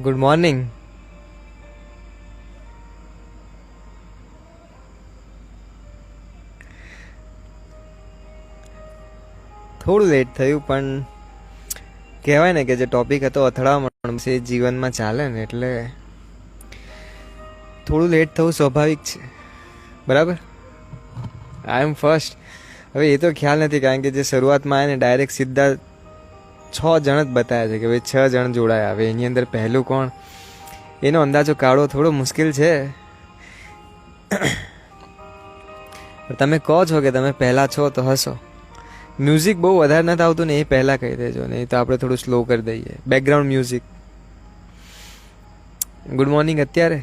Good morning. થોડું late થયું પણ કહેવાય ને કે જે ટોપિક હતો અથડામણ એ જીવનમાં ચાલે ને એટલે થોડું લેટ થવું સ્વાભાવિક છે. બરાબર, આઈ એમ ફર્સ્ટ. હવે એ તો ખ્યાલ નથી કારણ કે જે શરૂઆતમાં આવે ને ડાયરેક્ટ સીધા 6 જણ જ બતાવ્યા છે કે ભાઈ 6 જણ જોડાયા. હવે એની અંદર પહેલું કોણ એનો અંદાજો કાઢવો થોડો મુશ્કેલ છે. તમે કહો છો કે તમે પહેલા છો તો હશો. મ્યુઝિક બહુ વધારે નથી આવતું ને એ પહેલાં કહી દેજો, નહીં તો આપણે થોડું સ્લો કરી દઈએ બેકગ્રાઉન્ડ મ્યુઝિક. Good morning. અત્યારે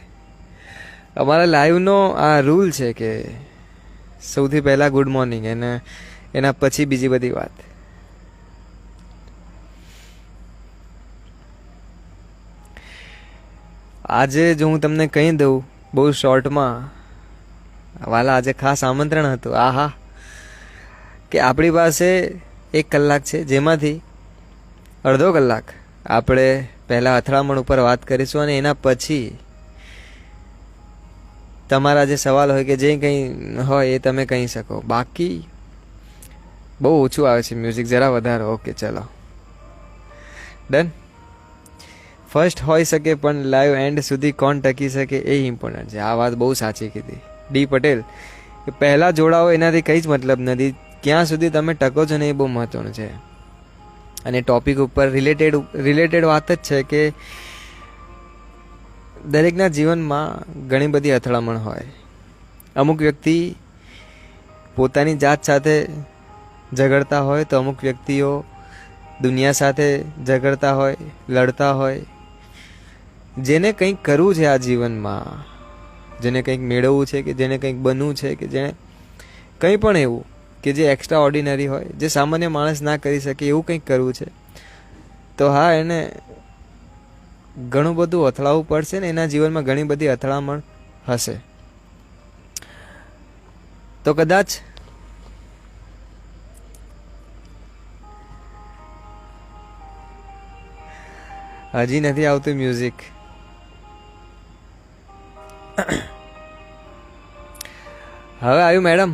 અમારા લાઈવનો આ રૂલ છે કે સૌથી પહેલાં ગુડ મોર્નિંગ અને એના પછી બીજી બધી વાત. આજે જો હું તમને કહી દઉં બહુ શોર્ટમાં, વાલા આજે ખાસ આમંત્રણ હતું. આહા, કે આપણી પાસે 1 કલાક છે જેમાંથી અડધો કલાક આપણે પહેલાં અથડામણ ઉપર વાત કરીશું અને એના પછી તમારા જે સવાલ હોય કે જે કંઈ હોય એ તમે કહી શકો. બાકી બહુ ઓછું આવે છે મ્યુઝિક, જરા વધારે. ઓકે ચલો ડન. ફર્સ્ટ હોઈ શકે પણ લાઈવ એન્ડ સુધી કોણ ટકી શકે એ ઇમ્પોર્ટન્ટ છે. આ વાત બહુ સાચી કીધી ડી પટેલ. કે પહેલાં જોડાવો એનાથી કંઈ જ મતલબ નથી, ક્યાં સુધી તમે ટકો છો ને એ બહુ મહત્વનું છે. અને ટોપિક ઉપર રિલેટેડ વાત જ છે કે દરેકના જીવનમાં ઘણી બધી અથડામણ હોય. અમુક વ્યક્તિ પોતાની જાત સાથે ઝઘડતા હોય તો અમુક વ્યક્તિઓ દુનિયા સાથે ઝઘડતા હોય, લડતા હોય. જેને કંઈક કરવું છે આ જીવનમાં, જેને કંઈક મેળવવું છે કે જેને કંઈક બનવું છે કે જેને કંઈ પણ એવું કે જે એક્સ્ટ્રા ઓર્ડિનરી હોય, જે સામાન્ય માણસ ના કરી શકે એવું કંઈક કરવું છે, તો હા એને ઘણું બધું અથડાવવું પડશે ને એના જીવનમાં ઘણી બધી અથડામણ હશે. તો કદાચ હજી નથી આવતું મ્યુઝિક. હવે આવ્યું મેડમ?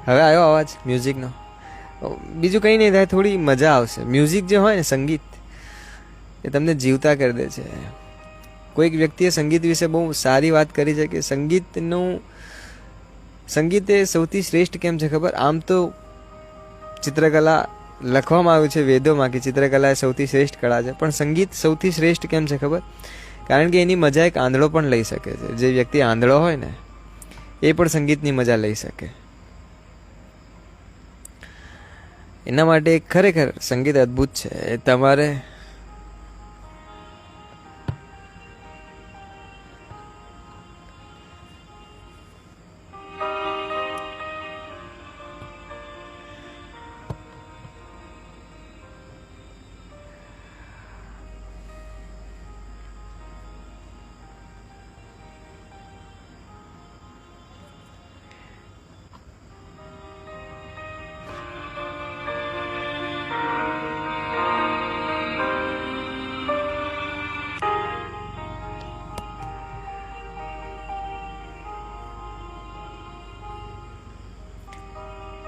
હવે આવ્યો અવાજ મ્યુઝિકનો? બીજું કંઈ નહીં થાય, થોડી મજા આવશે. મ્યુઝિક જે હોય ને, સંગીત, એ તમને જીવતા કરી દે છે. કોઈક વ્યક્તિએ સંગીત વિશે બહુ સારી વાત કરી છે કે સંગીત એ સૌથી શ્રેષ્ઠ કેમ છે ખબર? આમ તો ચિત્રકલા લખવામાં આવ્યું છે વેદોમાં કે ચિત્રકલા એ સૌથી શ્રેષ્ઠ કળા છે, પણ સંગીત સૌથી શ્રેષ્ઠ કેમ છે ખબર? કારણ કે એની મજા એક આંધળો પણ લઈ શકે છે. જે વ્યક્તિ આંધળો હોય ને એ પણ સંગીતની મજા લઈ શકે. એના માટે ખરેખર સંગીત અદ્ભુત છે. એ તમારે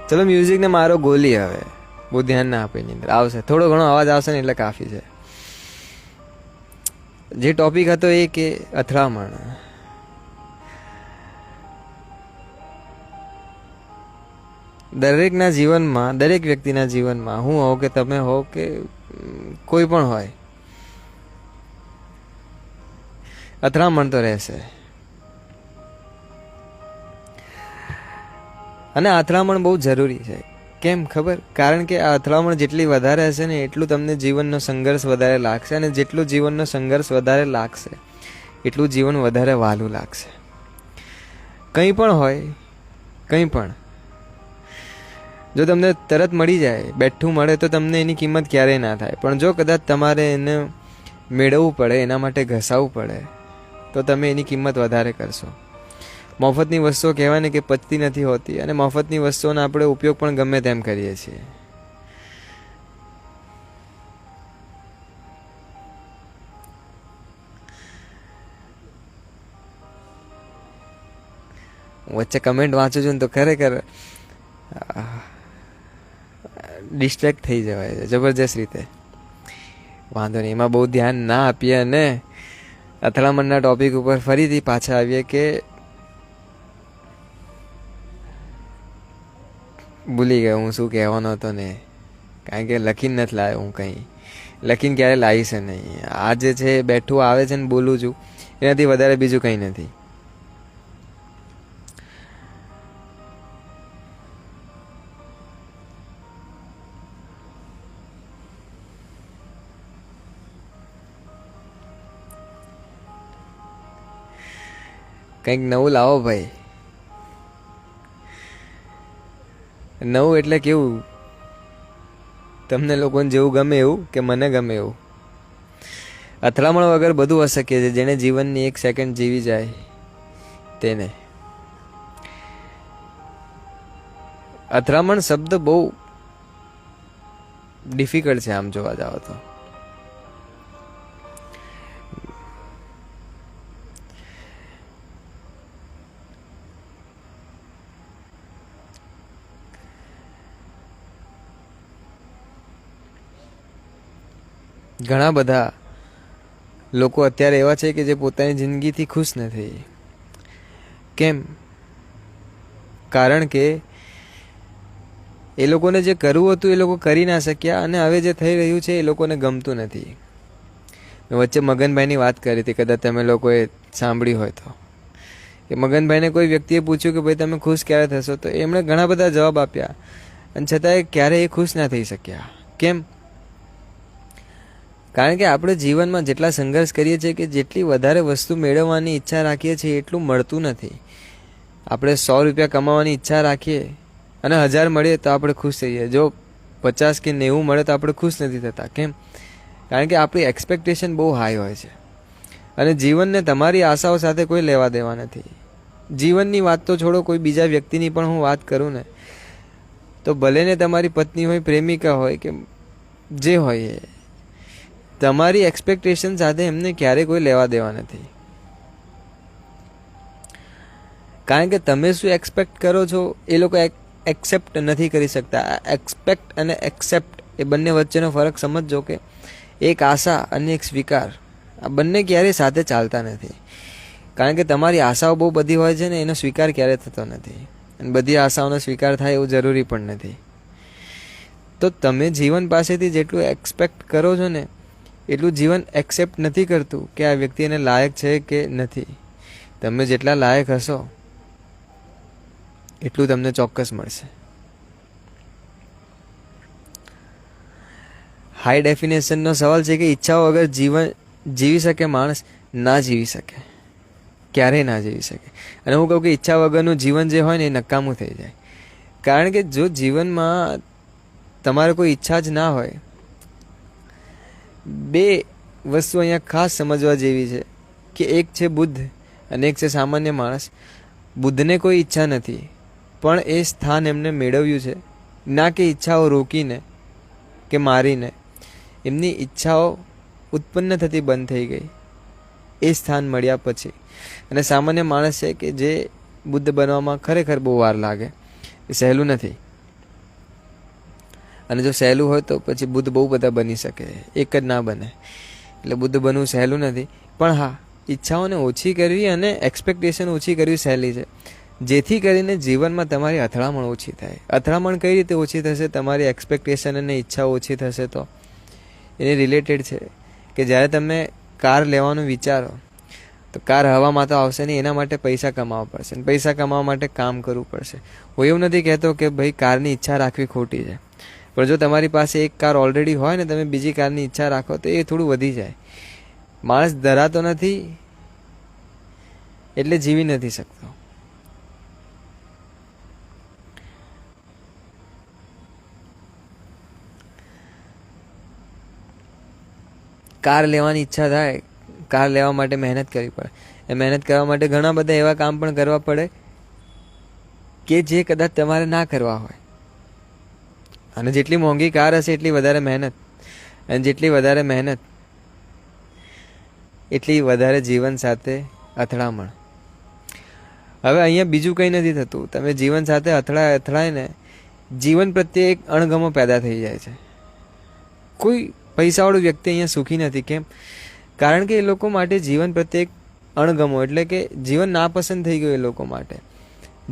ચલો મ્યુઝિકને મારો ગોલી. હવે બહુ ધ્યાન ના આપે એની અંદર આવશે, થોડો ઘણો અવાજ આવશે ને એટલે કાફી છે. જે ટોપિક હતો એ કે અથડામણ. દરેકના જીવનમાં, દરેક વ્યક્તિના જીવનમાં, હું હોઉં કે તમે હો કે કોઈ પણ હોય, અથડામણ તો રહેશે. અને અથડામણ બહુ જરૂરી છે. કેમ ખબર? કારણ કે આ અથડામણ જેટલી વધારે હશે ને એટલું તમને જીવનનો સંઘર્ષ વધારે લાગશે, અને જેટલું જીવનનો સંઘર્ષ વધારે લાગશે એટલું જીવન વધારે વહાલું લાગશે. કંઈ પણ હોય, કંઈ પણ જો તમને તરત મળી જાય, બેઠું મળે, તો તમને એની કિંમત ક્યારેય ના થાય. પણ જો કદાચ તમારે એને મેળવવું પડે, એના માટે ઘસાવવું પડે, તો તમે એની કિંમત વધારે કરશો. મફતની વસ્તુઓ કહેવાય ને કે પચતી નથી હોતી, અને મફતની વસ્તુઓનો આપણે ઉપયોગ પણ ગમે તેમ કરીએ છીએ. વચ્ચે કમેન્ટ વાંચું છું ને તો ખરેખર ડિસ્ટ્રેક્ટ થઈ જવાય છે જબરજસ્ત રીતે. વાંધો નહીં, એમાં બહુ ધ્યાન ના આપીએ અને અથડામણના ટોપિક ઉપર ફરીથી પાછા આવીએ કે ભૂલી ગયો હું શું કહેવાનો હતો ને, કારણ કે લખીને નથી લાવ્યો હું કંઈ, લખીને ક્યારે લાવીશ નહીં. આ જે છે બેઠું આવે છે ને બોલું છું, એનાથી વધારે બીજું કંઈ નથી. કંઈક નવું લાવો ભાઈ. નવું એટલે કેવું, તમને લોકોને જેવું ગમે એવું કે મને ગમે એવું. અથડામણ વગર બધું અશક્ય છે. જેણે જીવનની 1 સેકન્ડ જીવી જાય તેને. અથડામણ શબ્દ બહુ ડિફિકલ્ટ છે આમ જોવા જાવ તો. ઘણા બધા લોકો અત્યારે એવા છે કે જે પોતાની જિંદગીથી ખુશ નથી. કેમ? કારણ કે એ લોકોને જે કરવું હતું એ લોકો કરી ના શક્યા, અને હવે જે થઈ રહ્યું છે એ લોકોને ગમતું નથી. મેં વચ્ચે મગનભાઈની વાત કરી હતી, કદાચ તમે લોકોએ સાંભળી હોય તો, કે મગનભાઈને કોઈ વ્યક્તિએ પૂછ્યું કે ભાઈ તમે ખુશ ક્યારે થશો, તો એમણે ઘણા બધા જવાબ આપ્યા, અને છતાંય ક્યારેય એ ખુશ ના થઈ શક્યા. કેમ? કારણ કે આપણે જીવનમાં જેટલા સંઘર્ષ કરીએ છીએ, કે જેટલી વધારે વસ્તુ મેળવવાની ઈચ્છા રાખીએ છીએ એટલું મળતું નથી. આપણે 100 રૂપિયા કમાવાની ઈચ્છા રાખીએ અને 1000 મળે તો આપણે ખુશ થઈએ. જો 50 કે 90 મળે તો આપણે ખુશ નથી થતા. કેમ? કારણ કે આપણી એક્સપેક્ટેશન બહુ હાઈ હોય છે, અને જીવનને તમારી આશાઓ સાથે કોઈ લેવા દેવા નથી. જીવનની વાત તો છોડો, કોઈ બીજા વ્યક્તિની પણ હું વાત કરું ને, તો ભલે ને તમારી પત્ની હોય, પ્રેમિકા હોય કે જે હોય, તમારી એક્સપેક્ટેશન સાથે એમને ક્યારેય કોઈ લેવા દેવા નથી. કારણ કે તમે શું એક્સપેક્ટ કરો છો એ લોકો એક્સેપ્ટ નથી કરી શકતા. એક્સપેક્ટ અને એક્સેપ્ટ એ બંને વચ્ચેનો ફરક સમજજો, કે એક આશા અને એક સ્વીકાર, આ બંને ક્યારેય સાથે ચાલતા નથી. કારણ કે તમારી આશાઓ બહુ બધી હોય છે ને, એનો સ્વીકાર ક્યારેય થતો નથી, અને બધી આશાઓનો સ્વીકાર થાય એવું જરૂરી પણ નથી. તો તમે જીવન પાસેથી જેટલું એક્સપેક્ટ કરો છો ને, એટલું જીવન એક્સેપ્ટ નથી કરતું કે આ વ્યક્તિ એને લાયક છે કે નથી. તમે જેટલા લાયક હશો એટલું તમને ચોક્કસ મળશે. હાઈ ડેફિનેશનનો સવાલ છે કે ઈચ્છાઓ વગર જીવન જીવી શકે માણસ? ના જીવી શકે, ક્યારેય ના જીવી શકે. અને હું કહું કે ઈચ્છા વગરનું જીવન જે હોય ને એ નકામું થઈ જાય. કારણ કે જો જીવનમાં તમારે કોઈ ઈચ્છા જ ના હોય, 2 વસ્તુ અહીંયા ખાસ સમજવા જેવી છે, કે એક છે બુદ્ધ અને એક છે સામાન્ય માણસ. બુદ્ધને કોઈ ઈચ્છા નથી, પણ એ સ્થાન એમને મેળવ્યું છે, ના કે ઈચ્છાઓ રોકીને કે મારીને. એમની ઈચ્છાઓ ઉત્પન્ન થતી બંધ થઈ ગઈ એ સ્થાન મળ્યા પછી. અને સામાન્ય માણસ છે કે જે બુદ્ધ બનવામાં ખરેખર બહુ વાર લાગે, એ સહેલું નથી. અને જો સહેલું હોય તો પછી બુદ્ધ બહુ બધા બની શકે, એક જ ના બને. એટલે બુદ્ધ બનવું સહેલું નથી. પણ હા, ઈચ્છાઓને ઓછી કરવી અને એક્સપેક્ટેશન ઓછી કરવી સહેલી છે, જેથી કરીને જીવનમાં તમારી અથડામણ ઓછી થાય. અથડામણ કઈ રીતે ઓછી થશે? તમારી એક્સપેક્ટેશન અને ઈચ્છાઓ ઓછી થશે તો એને રિલેટેડ છે કે જ્યારે તમે કાર લેવાનું વિચારો તો કાર હવામાં તો આવશે નહીં, એના માટે પૈસા કમાવા પડશે, અને પૈસા કમાવા માટે કામ કરવું પડશે. હું એવું નથી કહેતો કે ભાઈ કારની ઈચ્છા રાખવી ખોટી છે, પણ જો તમારી પાસે એક કાર ઓલરેડી હોય ને, તમે બીજી કારની ઈચ્છા રાખો તો એ થોડું વધી જાય. માણસ ધરાતો નથી એટલે જીવી નથી શકતો. કાર લેવાની ઈચ્છા થાય, કાર લેવા માટે મહેનત કરવી પડે. એ મહેનત કરવા માટે ઘણા બધા એવા કામ પણ કરવા પડે કે જે કદાચ તમારે ના કરવા હોય. અને જેટલી મોંઘી કાર હશે એટલી વધારે મહેનત, અને જેટલી વધારે મહેનત એટલી વધારે જીવન સાથે અથડામણ. હવે અહીંયા બીજું કંઈ નથી થતું. તમે જીવન સાથે અથડાય ને જીવન પ્રત્યે એક અણગમો પેદા થઈ જાય છે. કોઈ પૈસાવાળું વ્યક્તિ અહીંયા સુખી નથી. કેમ? કારણ કે એ લોકો માટે જીવન પ્રત્યે એક અણગમો, એટલે કે જીવન નાપસંદ થઈ ગયું એ લોકો માટે.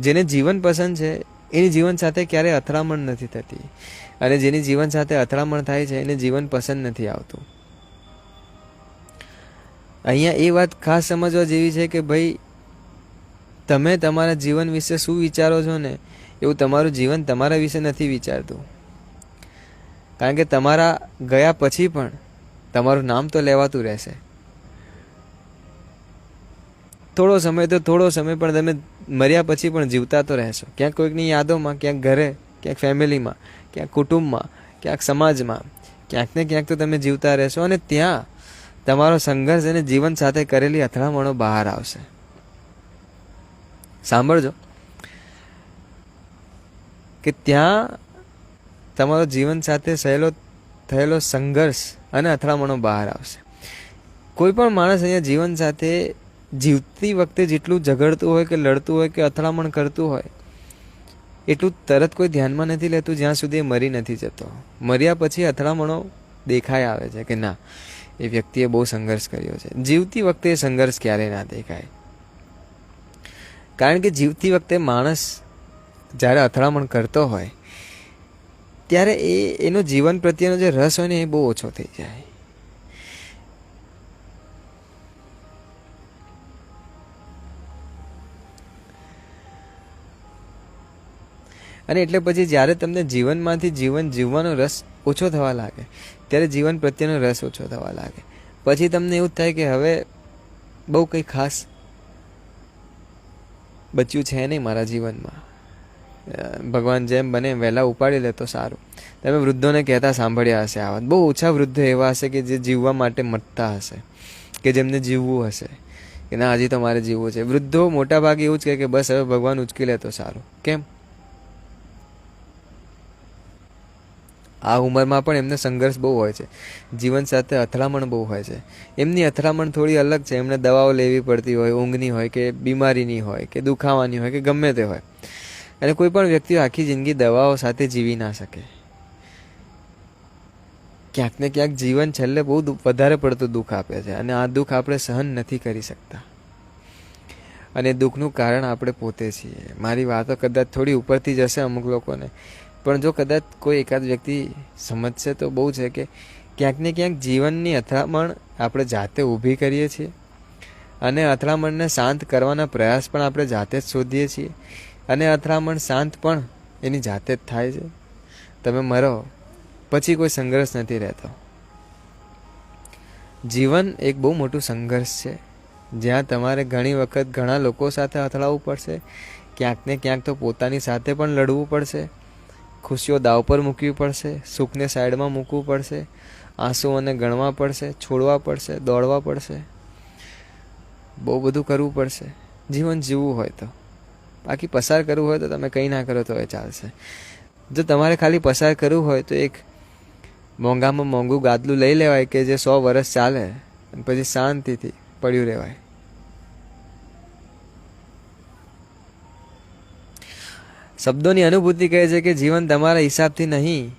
જેને જીવન પસંદ છે એની જીવન સાથે ક્યારેય અથડામણ નથી થતી, અને જેની જીવન સાથે અથડામણ થાય છે એને જીવન પસંદ નથી આવતું. અહીંયા એ વાત ખાસ સમજવા જેવી છે કે ભાઈ, તમે તમારા જીવન વિશે શું વિચારો છો ને એવું તમારું જીવન તમારા વિશે નથી વિચારતું. કારણ કે તમારા ગયા પછી પણ તમારું નામ તો લેવાતું રહેશે. થોડો સમય પણ તમે મર્યા પછી પણ જીવતા તો રહેશો. ક્યાંક કોઈકની યાદોમાં, ક્યાંક ઘરે, ક્યાંક ફેમિલીમાં, ક્યાંક કુટુંબમાં, ક્યાંક સમાજમાં, ક્યાંક ને ક્યાંક તો તમે જીવતા રહેશો. અને ત્યાં તમારો સંઘર્ષ અને જીવન સાથે કરેલી અથડામણો બહાર આવશે. સાંભળજો કે ત્યાં તમારો જીવન સાથે થયેલો સંઘર્ષ અને અથડામણો બહાર આવશે. કોઈ પણ માણસ અહીંયા જીવન સાથે જીવતી વખતે જેટલું ઝઘડતું હોય કે લડતું હોય કે અથડામણ કરતું હોય એટલું તરત કોઈ ધ્યાનમાં નથી લેતું જ્યાં સુધી એ મરી નથી જતો. મર્યા પછી અથડામણો દેખાય આવે છે કે ના, એ વ્યક્તિએ બહુ સંઘર્ષ કર્યો છે. જીવતી વખતે એ સંઘર્ષ ક્યારેય ના દેખાય. કારણ કે જીવતી વખતે માણસ જ્યારે અથડામણ કરતો હોય ત્યારે એનો જીવન પ્રત્યેનો જે રસ હોય ને એ બહુ ઓછો થઈ જાય. અને એટલે પછી જ્યારે તમને જીવનમાંથી જીવન જીવવાનો રસ ઓછો થવા લાગે ત્યારે જીવન પ્રત્યેનો રસ ઓછો થવા લાગે. પછી તમને એવું થાય કે હવે બહુ કંઈ ખાસ બચ્યું છે નહીં મારા જીવનમાં. ભગવાન જેમ બને વહેલા ઉપાડી લે તો સારું. તમે વૃદ્ધોને કહેતા સાંભળ્યા હશે આ વાત. બહુ ઓછા વૃદ્ધો એવા હશે કે જે જીવવા માટે મટતા હશે, કે જેમને જીવવું હશે કે ના હજી તો મારે જીવવું છે. વૃદ્ધો મોટા ભાગે એવું જ કહે કે બસ હવે ભગવાન ઉચકી લે તો સારું. કેમ? આ ઉંમરમાં પણ એમને સંઘર્ષ બહુ હોય છે, જીવન સાથે અથડામણ બહુ હોય છે. એમની અથડામણ થોડી અલગ છે. એમને દવાઓ લેવી પડતી હોય, ઊંઘની હોય કે બીમારીની હોય કે દુખાવાની હોય કે ગમે તે હોય. અને કોઈ પણ વ્યક્તિઓ આખી જિંદગી દવાઓ સાથે જીવી ના શકે. ક્યાંક ને ક્યાંક જીવન છેલ્લે બહુ વધારે પડતું દુઃખ આપે છે, અને આ દુઃખ આપણે સહન નથી કરી શકતા. અને દુઃખનું કારણ આપણે પોતે છીએ. મારી વાતો કદાચ થોડી ઉપરથી જશે અમુક લોકોને, પણ જો કદાચ કોઈ એકાદ વ્યક્તિ સમજશે તો બહુ છે કે ક્યાંક ને ક્યાંક જીવનની અથડામણ આપણે જાતે ઊભી કરીએ છીએ, અને અથડામણને શાંત કરવાના પ્રયાસ પણ આપણે જાતે જ શોધીએ છીએ, અને અથડામણ શાંત પણ એની જાતે જ થાય છે. તમે મરો પછી કોઈ સંઘર્ષ નથી રહેતો. જીવન એક બહુ મોટું સંઘર્ષ છે, જ્યાં તમારે ઘણી વખત ઘણા લોકો સાથે અથડાવવું પડશે. ક્યાંક ને ક્યાંક તો પોતાની સાથે પણ લડવું પડશે. ખુશીઓ દાવ પર મૂકવી પડશે, સુખને સાઈડમાં મૂકવું પડશે, આંસુઓને ગણવા પડશે, છોડવા પડશે, દોડવા પડશે. બહુ બધું કરવું પડશે જીવન જીવવું હોય તો. બાકી પસાર કરવું હોય તો તમે કંઈ ના કરો તો એ ચાલશે. જો તમારે ખાલી પસાર કરવું હોય તો એક મોંઘામાં મોંઘું ગાદલું લઈ લેવાય કે જે 100 વર્ષ ચાલે, અને પછી શાંતિથી પડ્યું રહેવાય. શબ્દોની અનુભૂતિ કહે છે કે જીવન તમારા હિસાબથી નહીં,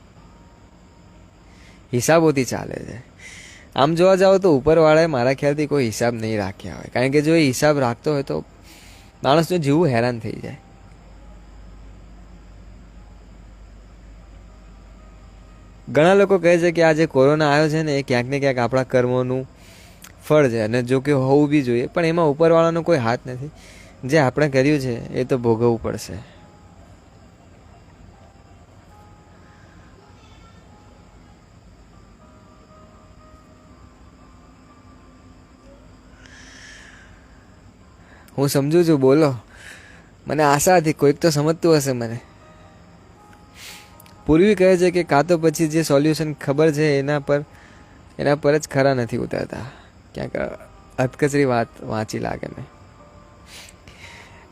હિસાબોથી ચાલે છે. આમ જોવા જાઓ તો ઉપરવાળાએ મારા ખ્યાલથી કોઈ હિસાબ નહીં રાખ્યા હોય. કારણ કે જો એ હિસાબ રાખતો હોય તો માણસનું જીવવું હેરાન થઈ જાય. ઘણા લોકો કહે છે કે આ જે કોરોના આવ્યો છે ને એ ક્યાંક ને ક્યાંક આપણા કર્મોનું ફળ છે, અને જો કે હોવું બી જોઈએ, પણ એમાં ઉપરવાળાનો કોઈ હાથ નથી. જે આપણે કર્યું છે એ તો ભોગવવું પડશે. હું સમજુ છું, બોલો. મને આશા હતી કોઈક તો સમજતું હશે મને. પૂર્વી કહે છે કે કાં તો પછી જે સોલ્યુશન ખબર છે એના પર જ ખરા નથી ઉતરતા. ક્યાંક અધકચરી વાત વાંચી લાગે મેં.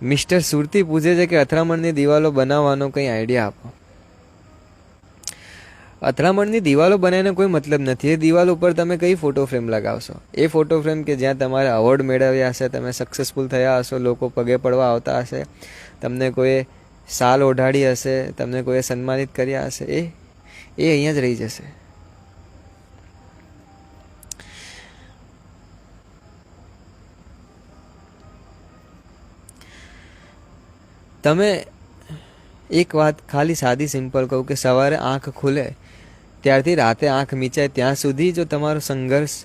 મિસ્ટર સુરતી પૂછે છે કે અથડામણની દિવાલો બનાવવાનો કંઈ આઈડિયા આપો. અથડામણની દિવાલો બનાવીને કોઈ મતલબ નથી. એ દિવાલ ઉપર તમે કઈ ફોટો ફ્રેમ લગાવશો? એ ફોટો ફ્રેમ કે જ્યાં તમારે અવોર્ડ મેળવ્યા હશે, તમે સક્સેસફુલ થયા હશો, લોકો પગે પડવા આવતા હશે, તમને કોઈ શાલ ઓઢાડી હશે, તમને કોઈએ સન્માનિત કર્યા હશે, એ અહીંયા જ રહી જશે. તમે એક વાત ખાલી સાદી સિમ્પલ કહું કે સવારે આંખ ખુલે ત્યારથી રાતે આંખ મીચાય ત્યાં સુધી જો તમારો સંઘર્ષ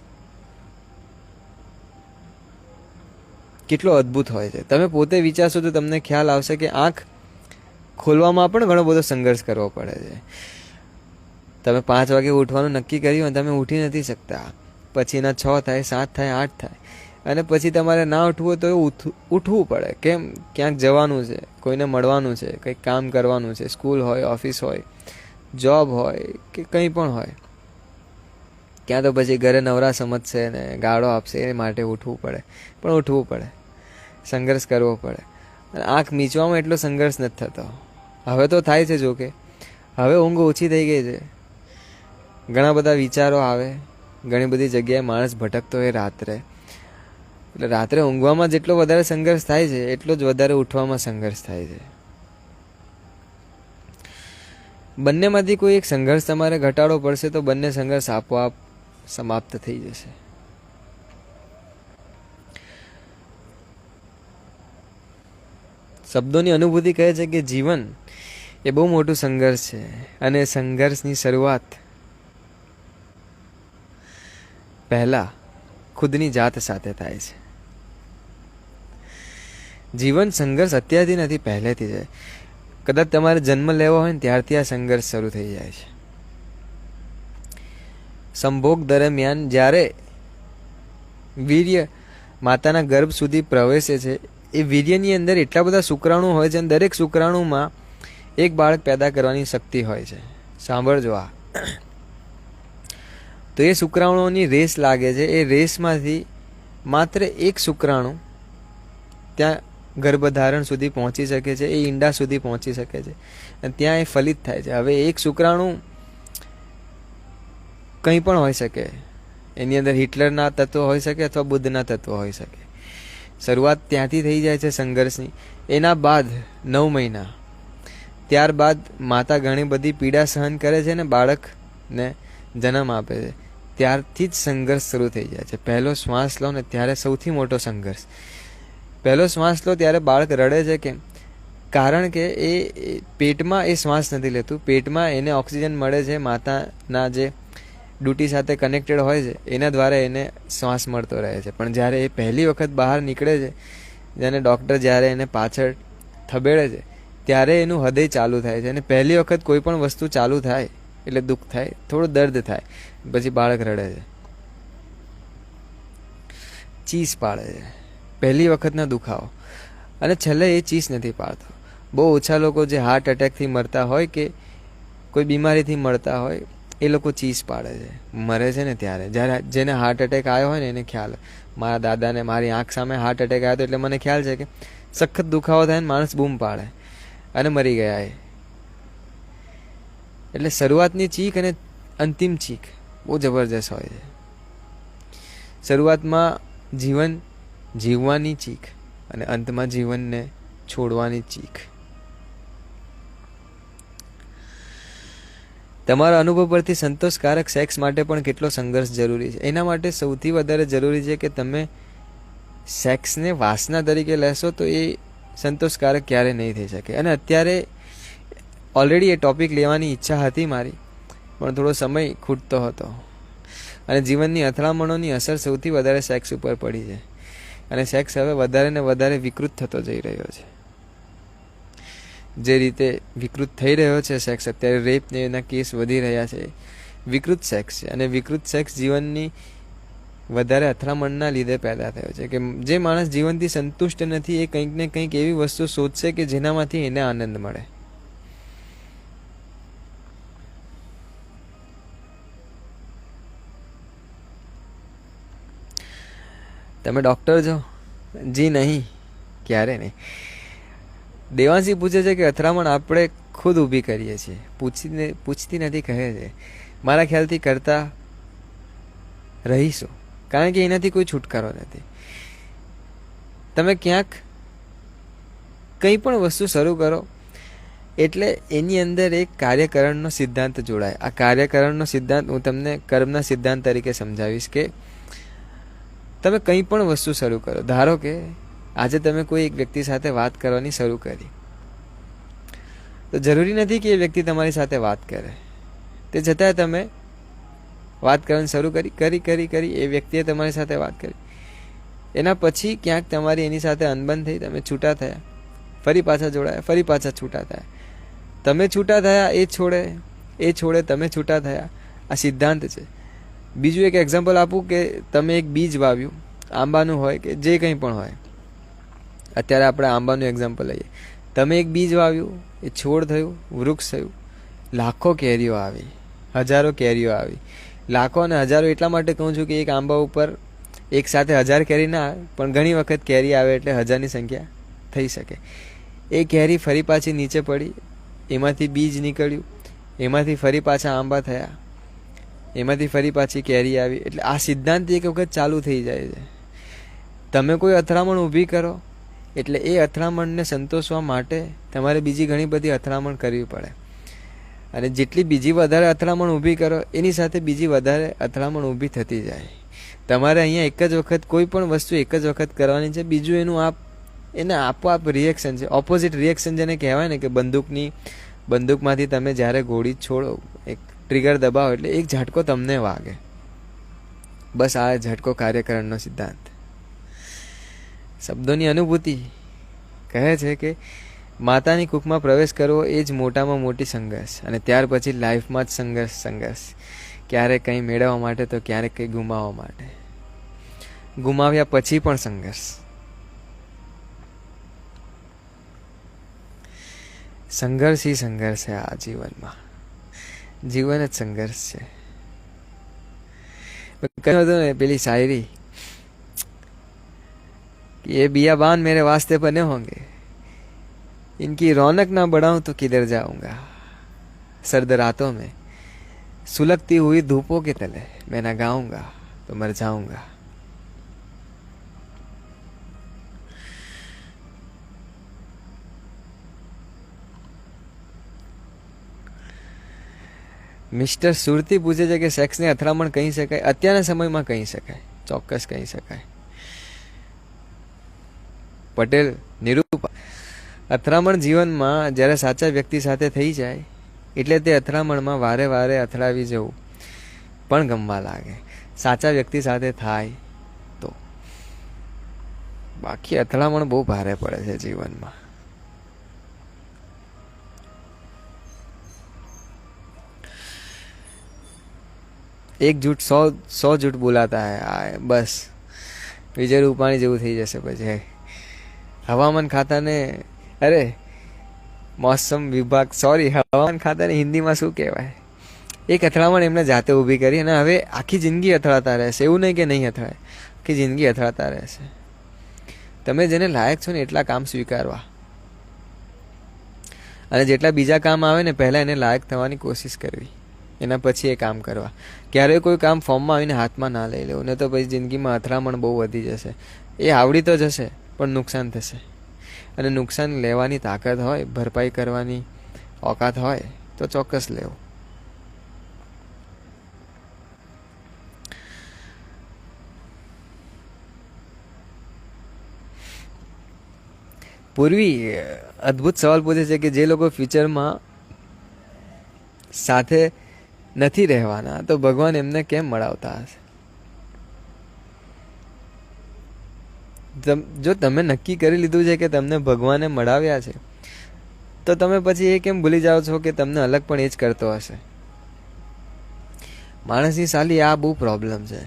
કેટલો અદ્ભુત હોય છે, તમે પોતે વિચારશો તો તમને ખ્યાલ આવશે કે આંખ ખોલવામાં પણ ઘણો બધો સંઘર્ષ કરવો પડે છે. તમે 5 વાગે ઉઠવાનું નક્કી કર્યું અને તમે ઉઠી નથી શકતા, પછી એના 6 થાય, 7 થાય, 8 થાય, અને પછી તમારે ના ઉઠવું તો ઉઠવું પડે. કેમ? ક્યાંક જવાનું છે, કોઈને મળવાનું છે, કંઈક કામ કરવાનું છે, સ્કૂલ હોય, ઓફિસ હોય, જોબ હોય કે કંઈ પણ હોય. ક્યાં તો પછી ઘરે નવરા સમજશે ને ગાળો આપશે, એ માટે ઉઠવું પડે. પણ ઉઠવું પડે, સંઘર્ષ કરવો પડે. અને આંખ મીચવામાં એટલો સંઘર્ષ નથી થતો. હવે તો થાય છે, જોકે હવે ઊંઘ ઓછી થઈ ગઈ છે, ઘણા બધા વિચારો આવે, ઘણી બધી જગ્યાએ માણસ ભટકતો હોય રાત્રે. એટલે રાત્રે ઊંઘવામાં જેટલો વધારે સંઘર્ષ થાય છે એટલો જ વધારે ઉઠવામાં સંઘર્ષ થાય છે. બંનેમાંથી કોઈ એક સંઘર્ષ તમારે ઘટાડવો પડશે તો બંને સંઘર્ષ આપોઆપ સમાપ્ત થઈ જશે. શબ્દોની અનુભૂતિ કહે છે કે જીવન એ બહુ મોટું સંઘર્ષ છે અને સંઘર્ષની શરૂઆત પહેલા ખુદની જાત સાથે થાય છે. જીવન સંઘર્ષ અત્યારથી નથી, પહેલેથી છે. કદાચ તમારે જન્મ લેવો હોય ને ત્યારથી આ સંઘર્ષ શરૂ થઈ જાય છે. સંભોગ દરમિયાન જ્યારે વીર્ય માતાના ગર્ભ સુધી પ્રવેશે છે, એ વીર્યની અંદર એટલા બધા શુક્રાણુ હોય છે અને દરેક શુક્રાણુમાં એક બાળક પેદા કરવાની શક્તિ હોય છે. સાંભળજો આ. તો એ શુક્રાણુઓની રેસ લાગે છે. એ રેસમાંથી માત્ર એક શુક્રાણુ ત્યાં ગર્ભધારણ સુધી પહોંચી શકે છે, એ ઈંડા સુધી પહોંચી શકે છે અને ત્યાં એ ફલિત થાય છે. હવે એક શુક્રાણુ કંઈ પણ હોઈ શકે, એની અંદર હિટલરના તત્વો હોઈ શકે અથવા બુદ્ધના તત્વો હોઈ શકે. શરૂઆત ત્યાંથી થઈ જાય છે સંઘર્ષની. એના બાદ 9 મહિના ત્યારબાદ માતા ઘણી બધી પીડા સહન કરે છે અને બાળકને જન્મ આપે છે. ત્યારથી જ સંઘર્ષ શરૂ થઈ જાય છે. પહેલો શ્વાસ લો ને ત્યારે સૌથી મોટો સંઘર્ષ. પહેલો શ્વાસ લો ત્યારે બાળક રડે છે. કેમ? કારણ કે એ પેટમાં એ શ્વાસ નથી લેતું. પેટમાં એને ઓક્સિજન મળે છે માતાના જે ડ્યુટી સાથે કનેક્ટેડ હોય છે એના દ્વારા એને શ્વાસ મળતો રહે છે. પણ જ્યારે એ પહેલી વખત બહાર નીકળે છે, જેને ડૉક્ટર જ્યારે એને પાછળ થબેડે છે ત્યારે એનું હૃદય ચાલુ થાય છે. અને પહેલી વખત કોઈ પણ વસ્તુ ચાલુ થાય એટલે દુઃખ થાય, થોડું દર્દ થાય, પછી બાળક રડે છે, ચીસ પાડે છે. પહેલી વખતના દુખાવો. અને છેલ્લે એ ચીસ નથી પાડતો. બહુ ઓછા લોકો જે હાર્ટ એટેકથી મરતા હોય કે કોઈ બીમારીથી મળતા હોય એ લોકો ચીસ પાડે છે, મરે છે ને ત્યારે. જ્યારે જેને હાર્ટ એટેક આવ્યો હોય ને એને ખ્યાલ. મારા દાદાને મારી આંખ સામે હાર્ટ એટેક આવ્યો હતો એટલે મને ખ્યાલ છે કે સખત દુખાવો થાય ને માણસ બૂમ પાડે અને મરી ગયા એ. એટલે શરૂઆતની ચીખ અને અંતિમ ચીખ બહુ જબરજસ્ત હોય છે. શરૂઆતમાં જીવન જીવવાની ચીખ અને અંતમાં જીવનને છોડવાની ચીખ. તમારા અનુભવ પરથી સંતોષકારક સેક્સ માટે પણ કેટલો સંઘર્ષ જરૂરી છે. એના માટે સૌથી વધારે જરૂરી છે કે તમે સેક્સને વાસના તરીકે લેશો તો એ સંતોષકારક ક્યારેય નહીં થઈ શકે. અને અત્યારે ઓલરેડી એ ટોપિક લેવાની ઈચ્છા હતી મારી, પણ થોડો સમય ખૂટતો હતો. અને જીવનની અથડામણોની અસર સૌથી વધારે સેક્સ ઉપર પડી છે. અને સેક્સ હવે વધારે ને વધારે વિકૃત થતો જઈ રહ્યો છે. જે રીતે વિકૃત થઈ રહ્યો છે સેક્સ, અત્યારે રેપ ને એના કેસ વધી રહ્યા છે, વિકૃત સેક્સ છે. અને વિકૃત સેક્સ જીવનની વધારે અથડામણના લીધે પેદા થયો છે. કે જે માણસ જીવનથી સંતુષ્ટ નથી એ કંઈક ને કંઈક એવી વસ્તુ શોધશે કે જેનામાંથી એને આનંદ મળે. તમે ડૉક્ટર છો? જી નહીં, ક્યારે નહીં. દેવાંશી પૂછે છે કે અથડામણ આપણે ખુદ ઊભી કરીએ છીએ, પૂછતી નથી, કહે છે. મારા ખ્યાલથી કરતા રહીશું, કારણ કે એનાથી કોઈ છુટકારો નથી. તમે ક્યાંક કંઈ પણ વસ્તુ શરૂ કરો એટલે એની અંદર એક કાર્યકરણનો સિદ્ધાંત જોડાય. આ કાર્યકરણનો સિદ્ધાંત હું તમને કર્મના સિદ્ધાંત તરીકે સમજાવીશ કે તમે કંઈ પણ વસ્તુ શરૂ કરો. ધારો કે આજે તમે કોઈ એક વ્યક્તિ સાથે વાત કરવાની શરૂ કરી, તો જરૂરી નથી કે એ વ્યક્તિ તમારી સાથે વાત કરે. તે છતાંય તમે વાત કરવાની શરૂ કરી એ વ્યક્તિએ તમારી સાથે વાત કરી. એના પછી ક્યાંક તમારી એની સાથે અનબન થઈ, તમે છૂટા થયા, ફરી પાછા જોડાયા, ફરી પાછા છૂટા થયા. તમે છૂટા થયા, એ છોડે તમે છૂટા થયા. આ સિદ્ધાંત છે. બીજું એક એક્ઝામ્પલ આપું કે તમે એક બીજ વાવ્યું, આંબાનું હોય કે જે કંઈ પણ હોય. અત્યારે આપણે આંબાનું એક્ઝામ્પલ લઈએ. તમે એક બીજ વાવ્યું, એ છોડ થયું, વૃક્ષ થયું, લાખો કેરીઓ આવી, હજારો કેરીઓ આવી. લાખો અને હજારો એટલા માટે કહું છું કે એક આંબા ઉપર એક સાથે 1000 કેરી ના આવે, પણ ઘણી વખત કેરી આવે એટલે 1000ની સંખ્યા થઈ શકે. એ કેરી ફરી પાછી નીચે પડી, એમાંથી બીજ નીકળ્યું, એમાંથી ફરી પાછા આંબા થયા, એમાંથી ફરી પાછી કેરી આવી. એટલે આ સિદ્ધાંત એક વખત ચાલુ થઈ જાય છે. તમે કોઈ અથડામણ ઊભી કરો એટલે એ અથડામણને સંતોષવા માટે તમારે બીજી ઘણી બધી અથડામણ કરવી પડે. અને જેટલી બીજી વધારે અથડામણ ઊભી કરો એની સાથે બીજી વધારે અથડામણ ઊભી થતી જાય. તમારે અહીંયા એક જ વખત કોઈ પણ વસ્તુ એક જ વખત કરવાની છે. બીજું એને આપોઆપ રિએક્શન છે, ઓપોઝિટ રિએક્શન જેને કહેવાય ને, કે બંદૂકમાંથી તમે જ્યારે ગોળી છોડો, એક ટ્રિગર દબાવો એટલે એક ઝટકો તમને વાગે. બસ આ ઝટકો કાર્યકરણનો સિદ્ધાંત. શબ્દોની અનુભૂતિ કહે છે કે માતાની કુખમાં પ્રવેશ કરવો એ જ મોટામાં મોટી સંઘર્ષ, અને ત્યાર પછી લાઈફમાં જ સંઘર્ષ. ક્યારેક કંઈ મેળવવા માટે તો ક્યારેક કંઈ ગુમાવવા માટે. ગુમાવ્યા પછી પણ સંઘર્ષ. સંઘર્ષ ही संघर्ष है આ જીવનમાં. જીવન જ સંઘર્ષ છે. કહ્યું હતું ને પેલી શાયરી, ये बियाबान मेरे वास्ते बने होंगे, इनकी रौनक ना बढ़ाऊं तो किधर जाऊंगा, सर्द रातों में सुलगती हुई धूपों के तले मैं ना गाऊंगा तो मर जाऊंगा. મિસ્ટર સુરતી પૂછે છે કે સેક્સને અથડામણ કહી શકાય? અત્યારના સમયમાં કહી શકાય, ચોક્કસ કહી શકાય. પટેલ નિરૂપા, અથડામણ જીવનમાં જ્યારે સાચા વ્યક્તિ સાથે થઈ જાય એટલે તે અથડામણમાં વારે વારે અથડાવી જવું પણ ગમવા લાગે. સાચા વ્યક્તિ સાથે થાય તો. બાકી અથડામણ બહુ ભારે પડે છે જીવનમાં. એક જૂઠ 100 જૂઠ બોલાતા હૈ. બસ વિજય રૂપાણી જેવું થઈ જશે પછી. હવામાન ખાતાને મોસમ વિભાગ, હવામાન ખાતાને હિન્દીમાં શું કહેવાય? એક અથડામણ એમને જાતે ઊભી કરી અને હવે આખી જિંદગી અથડાતા રહેશે. એવું નહીં કે નહીં અથડાય, આખી જિંદગી અથડાતા રહેશે. તમે જેને લાયક છો ને એટલા કામ સ્વીકારવા, અને જેટલા બીજા કામ આવે ને પહેલાં એને લાયક થવાની કોશિશ કરવી, એના પછી એ કામ કરવા. ક્યારેય કોઈ કામ ફોર્મમાં આવીને હાથમાં ના લઈ લેવું, ને તો પછી જિંદગીમાં અથડામણ બહુ વધી જશે. એ આવડી તો જશે પણ નુકસાન થશે. અને નુકસાન લેવાની તાકાત હોય, ભરપાઈ કરવાની ઓકાત હોય તો ચોક્કસ લેવું. પૂર્વી અદ્ભુત સવાલ પૂછે છે કે જે લોકો ફ્યુચરમાં સાથે નથી રહેવાના તો ભગવાન એમને કેમ મળાવતા હશે? જો તમે નક્કી કરી લીધું છે કે તમને ભગવાને મળાવ્યા છે તો તમે પછી એ કેમ ભૂલી જાઓ છો કે તમને અલગ પણ એ જ કરતો હશે? માણસની સાલી આ બહુ પ્રોબ્લેમ છે.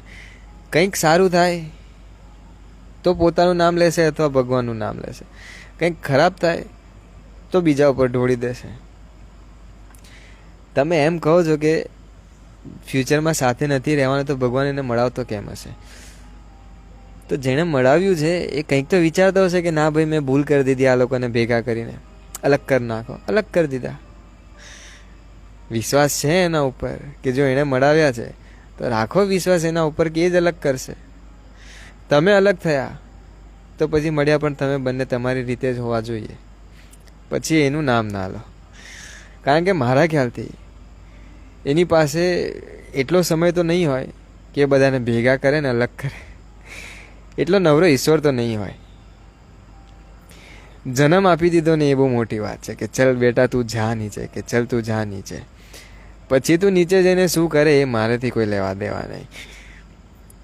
કંઈક સારું થાય તો પોતાનું નામ લેશે અથવા ભગવાનનું નામ લેશે. કંઈક ખરાબ થાય તો બીજા ઉપર ઢોળી દેશે. તમે એમ કહો છો કે ફ્યુચરમાં સાથે નથી રહેવાનું તો ભગવાન એને મળાવતો કેમ હશે? તો જેણે મળાવ્યું છે એ કંઈક તો વિચારતો હશે કે ના ભાઈ મેં ભૂલ કરી દીધી, આ લોકોને ભેગા કરીને અલગ કરી નાખો. અલગ કરી દીધા. વિશ્વાસ છે એના ઉપર કે જો એણે મળાવ્યા છે તો રાખો વિશ્વાસ એના ઉપર કે એ જ અલગ કરશે. તમે અલગ થયા તો પછી મળ્યા પણ તમે બંને તમારી રીતે જ હોવા જોઈએ. પછી એનું નામ ના લો. કારણ કે મારા ખ્યાલથી એની પાસે એટલો સમય તો નહીં હોય કે બધાને ભેગા કરે ને અલગ કરે. એટલો નવરો ઈશ્વર તો નહીં હોય. જન્મ આપી દીધો ને એ બહુ મોટી વાત છે કે ચલ બેટા તું જા નીચે, કે ચલ તું જા નીચે. પછી તું નીચે જઈને શું કરે એ મારેથી કોઈ લેવા દેવા નહીં.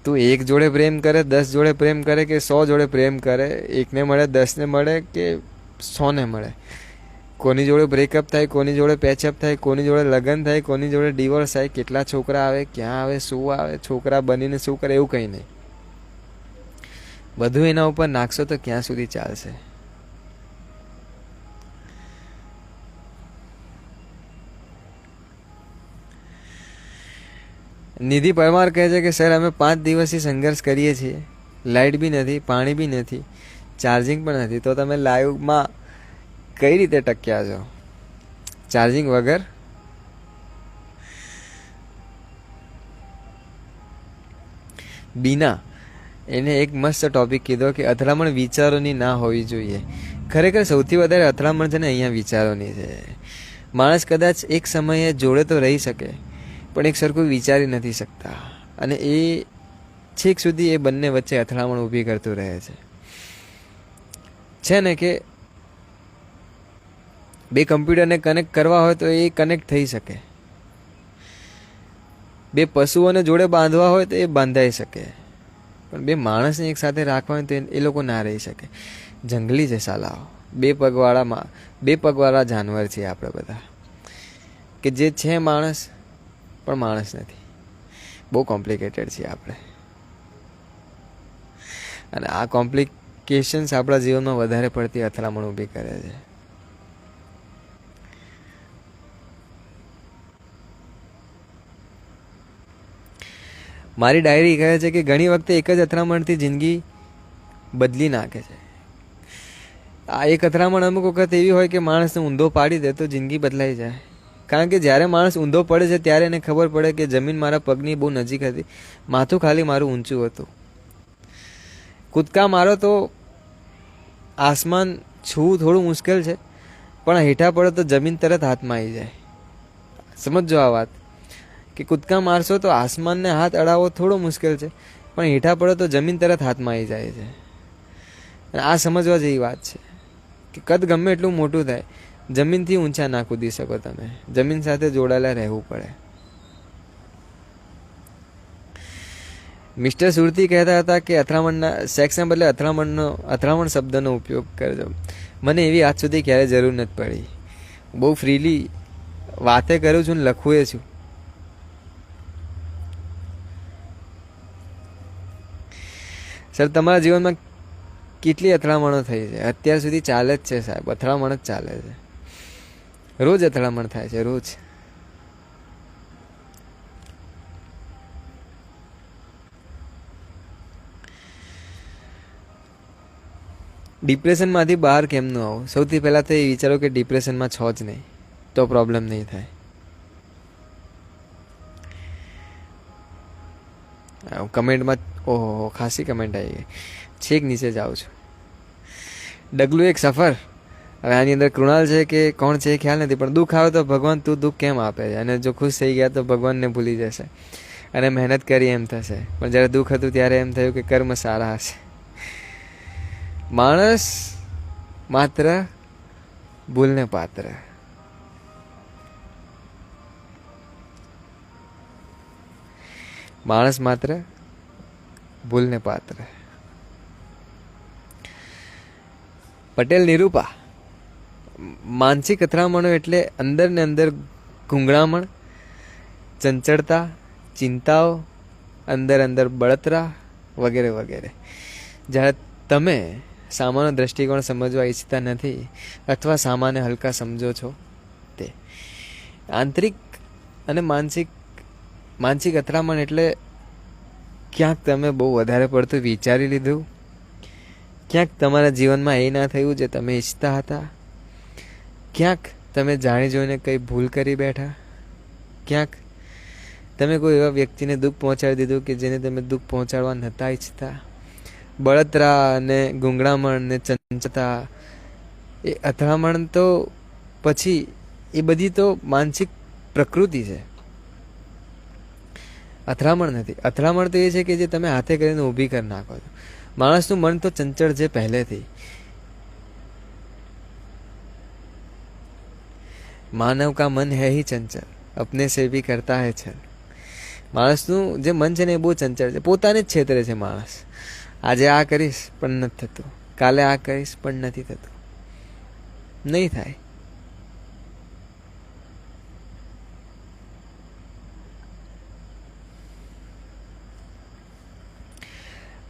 તું એક જોડે પ્રેમ કરે, 10 જોડે પ્રેમ કરે કે 100 જોડે પ્રેમ કરે, એકને મળે 10ને મળે કે 100ને મળે, કોની જોડે બ્રેકઅપ થાય, કોની જોડે પેચઅપ થાય, કોની જોડે લગ્ન થાય, કોની જોડે ડિવોર્સ થાય, કેટલા છોકરા આવે, ક્યાં આવે, શું આવે, છોકરા બનીને શું કરે, એવું કંઈ નહીં. બધું એના ઉપર નાખશો તો ક્યાં સુધી ચાલશે? નિધિ પરમાર કહે છે કે સર અમે 5 દિવસથી સંઘર્ષ કરીએ છીએ, લાઇટ બી નથી, પાણી બી નથી, ચાર્જિંગ પણ નથી, તો તમે લાઈવમાં કઈ રીતે ટક્યા છો ચાર્જિંગ વગર? બીના એને એક મસ્ત ટોપિક કીધો કે અથડામણ વિચારોની ના હોવી જોઈએ. ખરેખર સૌથી વધારે અથડામણ છે ને અહીંયા વિચારોની છે. માણસ કદાચ એક સમયે જોડે તો રહી શકે પણ એક સરખું વિચારી નથી શકતા, અને એ છેક સુધી એ બંને વચ્ચે અથડામણ ઊભી કરતું રહે છે ને કે બે કમ્પ્યુટરને કનેક્ટ કરવા હોય તો એ કનેક્ટ થઈ શકે, બે પશુઓને જોડે બાંધવા હોય તો એ બાંધાઈ શકે, પણ બે માણસને એક સાથે રાખવા હોય તો એ લોકો ના રહી શકે. જંગલી છે સાલાઓ. બે પગવાળા જાનવર છીએ આપણે બધા, કે જે છે માણસ પણ માણસ નથી. બહુ કોમ્પ્લિકેટેડ છીએ આપણે, અને આ કોમ્પ્લિકેશન્સ આપણા જીવનમાં વધારે પડતી અથડામણ ઊભી કરે છે. મારી ડાયરી કહે છે કે ઘણી વખતે એક જ અથડામણથી જિંદગી બદલી નાખે છે. આ એક અથડામણ અમુક વખત એવી હોય કે માણસને ઊંધો પાડી દે તો જિંદગી બદલાઈ જાય. કારણ કે જ્યારે માણસ ઊંધો પડે છે ત્યારે એને ખબર પડે કે જમીન મારા પગની બહુ નજીક હતી, માથું ખાલી મારું ઊંચું હતું. કૂદકા મારો તો આસમાન છૂવું થોડું મુશ્કેલ છે, પણ હેઠા પડો તો જમીન તરત હાથમાં આવી જાય. સમજો આ વાત, કે કૂદકા મારશો તો આસમાનને હાથ અડાવવો થોડો મુશ્કેલ છે, પણ હેઠા પડો તો જમીન તરત હાથમાં આવી જાય છે. અને આ સમજવા જેવી વાત છે કે કદ ગમે એટલું મોટું થાય, જમીનથી ઊંચા ના કૂદી શકો તમે. જમીન સાથે જોડાયેલા રહેવું પડે. મિસ્ટર સુરતી કહેતા હતા કે અથડામણના સેક્સના બદલે અથડામણ શબ્દનો ઉપયોગ કરજો. મને એવી આજ સુધી ક્યારેય જરૂર નથી પડી. બહુ ફ્રીલી વાતે કરું છું ને લખું એ છું. સર તમારા જીવનમાં કેટલી અથડામણો થઈ છે? અત્યાર સુધી ચાલે જ છે સાહેબ, અથડામણ જ ચાલે છે. રોજ અથડામણ થાય છે, રોજ. ડિપ્રેશનમાંથી બહાર કેમનું આવું? સૌથી પહેલાં તો એ વિચારો કે ડિપ્રેશનમાં છો જ નહીં તો પ્રોબ્લેમ નહીં થાય. કમેન્ટમાં ઓહો ખાસી કમેન્ટ આવી ગઈ. છેક નીચે જાઉં છું. ડગલું એક સફર. હવે આની અંદર કૃણાલ છે કે કોણ છે એ ખ્યાલ નથી, પણ દુઃખ આવે તો ભગવાન તું દુઃખ કેમ આપે છે, અને જો ખુશ થઈ ગયા તો ભગવાનને ભૂલી જશે અને મહેનત કરી એમ થશે. પણ જ્યારે દુઃખ હતું ત્યારે એમ થયું કે કર્મ સારા હશે. માણસ માત્ર ભૂલને પાત્ર. માણસ માત્ર ભૂલને પાત્ર. પટેલ નિરૂપા. માનસિક અથડામણો એટલે અંદર ને અંદર ગૂંગળામણ, ચંચળતા, ચિંતાઓ, અંદર અંદર બળતરા વગેરે વગેરે. જ્યારે તમે સામાન્ય દ્રષ્ટિકોણ સમજવા ઈચ્છતા નથી અથવા સામાન્ય હલકા સમજો છો તે. આંતરિક અને માનસિક અથડામણ એટલે ક્યાંક તમે બહુ વધારે પડતું વિચારી લીધું, ક્યાંક તમારા જીવનમાં એ ના થયું જે તમે ઈચ્છતા હતા, ક્યાંક તમે જાણી જોઈને કંઈ ભૂલ કરી બેઠા, ક્યાંક તમે કોઈ એવા વ્યક્તિને દુઃખ પહોંચાડી દીધું કે જેને તમે દુઃખ પહોંચાડવા નહોતા ઈચ્છતા. બળતરા અને ગુંગળામણ ને ચંચતા, એ અથડામણ તો પછી એ બધી તો માનસિક પ્રકૃતિ છે, અથડામણ નથી. અથડામણ તો એ છે કે જે તમે હાથે કરીને ઊભી કરી નાખો છો. માણસનું મન તો ચંચળ છે પહેલેથી. માનવ કા મન હૈ હી ચંચળ, અપને સે ભી કરતા હૈ છલ. માણસનું જે મન છે ને એ બહુ ચંચળ છે, પોતાને જ છેતરે છે માણસ. આજે આ કરીશ પણ નથી થતું, કાલે આ કરીશ પણ નથી થતું, નહીં થાય.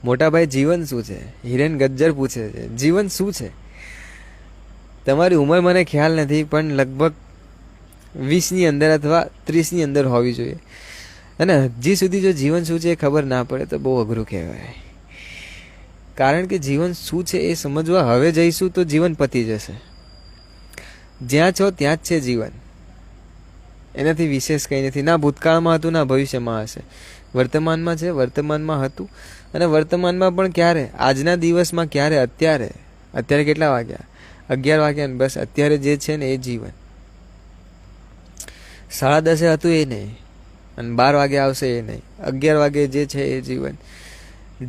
મોટા ભાઈ, જીવન શું છે? હિરેન ગજ્જર પૂછે છે, જીવન શું છે? તમારી ઉંમર મને ખ્યાલ નથી, પણ લગભગ 20ની અંદર અથવા 30ની અંદર હોવી જોઈએ. અને હજી સુધી જો જીવન શું છે એ ખબર ના પડે તો બહુ અઘરું કહેવાય. કારણ કે જીવન શું છે એ સમજવા હવે જઈશું તો જીવન પતી જશે. જ્યાં છો ત્યાં જ છે જીવન, એનાથી વિશેષ કંઈ નથી. ના ભૂતકાળમાં હતું, ના ભવિષ્યમાં હશે. વર્તમાનમાં છે, વર્તમાનમાં હતું, અને વર્તમાનમાં પણ ક્યારે? આજના દિવસમાં ક્યારે? અત્યારે. અત્યારે કેટલા વાગ્યા? 11 વાગ્યા ને બસ. અત્યારે જે છે ને એ જીવન. 10:30 હતું એ નહીં, અને 12 વાગે આવશે એ નહીં. 11 વાગે જે છે એ જીવન.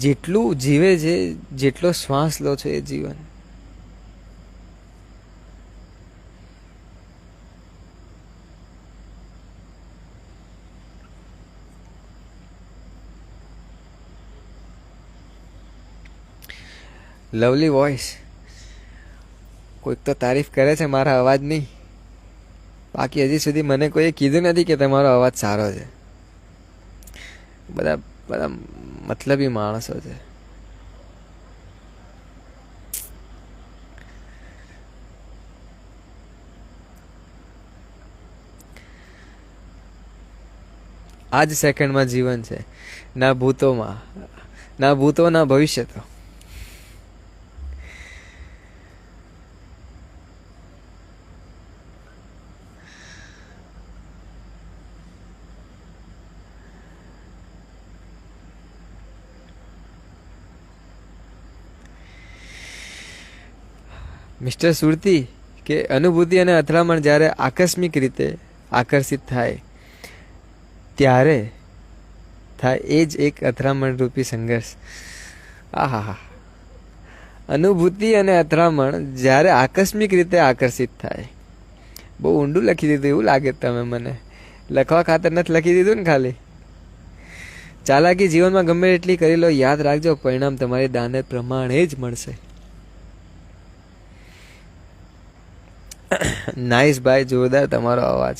જેટલું જીવે છે, જેટલો શ્વાસ લો છો એ જીવન. Lovely voice. કોઈક તો તારીફ કરે છે મારા અવાજની, બાકી હજી સુધી મને કોઈએ કીધું નથી કે તમારો અવાજ સારો છે. બધા બધા મતલબી માણસો છે. આ જ સેકન્ડમાં જીવન છે, ના ભૂતોમાં, ના ભૂતો ના ભવિષ્ય. તો મિસ્ટર સુરતી કે અનુભૂતિ અને અથડામણ જ્યારે આકસ્મિક રીતે આકર્ષિત થાય ત્યારે થાય એ જ એક અથડામણ રૂપી સંઘર્ષ. આહા, અનુભૂતિ અને અથડામણ જ્યારે આકસ્મિક રીતે આકર્ષિત થાય. બહુ ઊંડું લખી દીધું એવું લાગે તમે મને. લખવા ખાતર નથી લખી દીધું ને ખાલી. ચાલાકી જીવનમાં ગમે એટલી કરી લો, યાદ રાખજો પરિણામ તમારી દાનત પ્રમાણે જ મળશે. નાઈસ ભાઈ, જોરદાર તમારો અવાજ.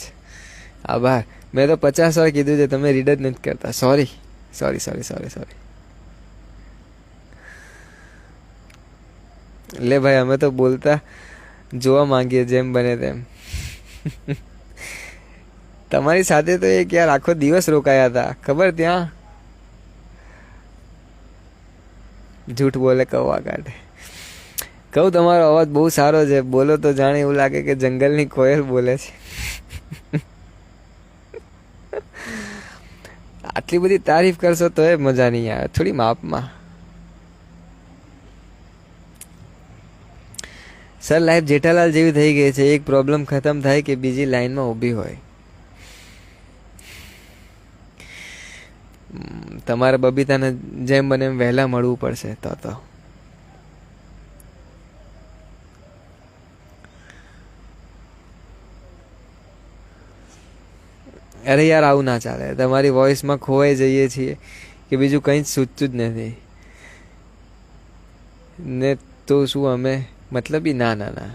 આભાર. મેં તો 50 વાર કીધું છે, તમે રીડ જ નથી કરતા. સોરી. લે ભાઈ, અમે તો બોલતા જોવા માંગીએ જેમ બને તેમ. તમારી સાથે તો એક યાર આખો દિવસ રોકાયા હતા ખબર ત્યાં. જૂઠ બોલે કૌવા કાઢે. કહું તમારો અવાજ બહુ સારો છે, બોલો તો જાણે એવું લાગે કે જંગલની કોયલ બોલે છે. આટલી બધી તારીફ કરશો તો એ મજા નહીં આવે, થોડી માપમાં. સર, લાઈફ જેઠાલાલ જેવી થઈ ગઈ છે. એક પ્રોબ્લેમ ખતમ થાય કે બીજી લાઈનમાં ઊભી હોય. તમારે બબીતાને જેમ બને એમ વહેલા મળવું પડશે તો. અરે યાર, આવું ના ચાલે. તમારી વોઇસમાં ખોવાઈ જઈએ છીએ કે બીજું કંઈ જ સૂચતું જ નથી ને. તો શું અમે મતલબી? ના,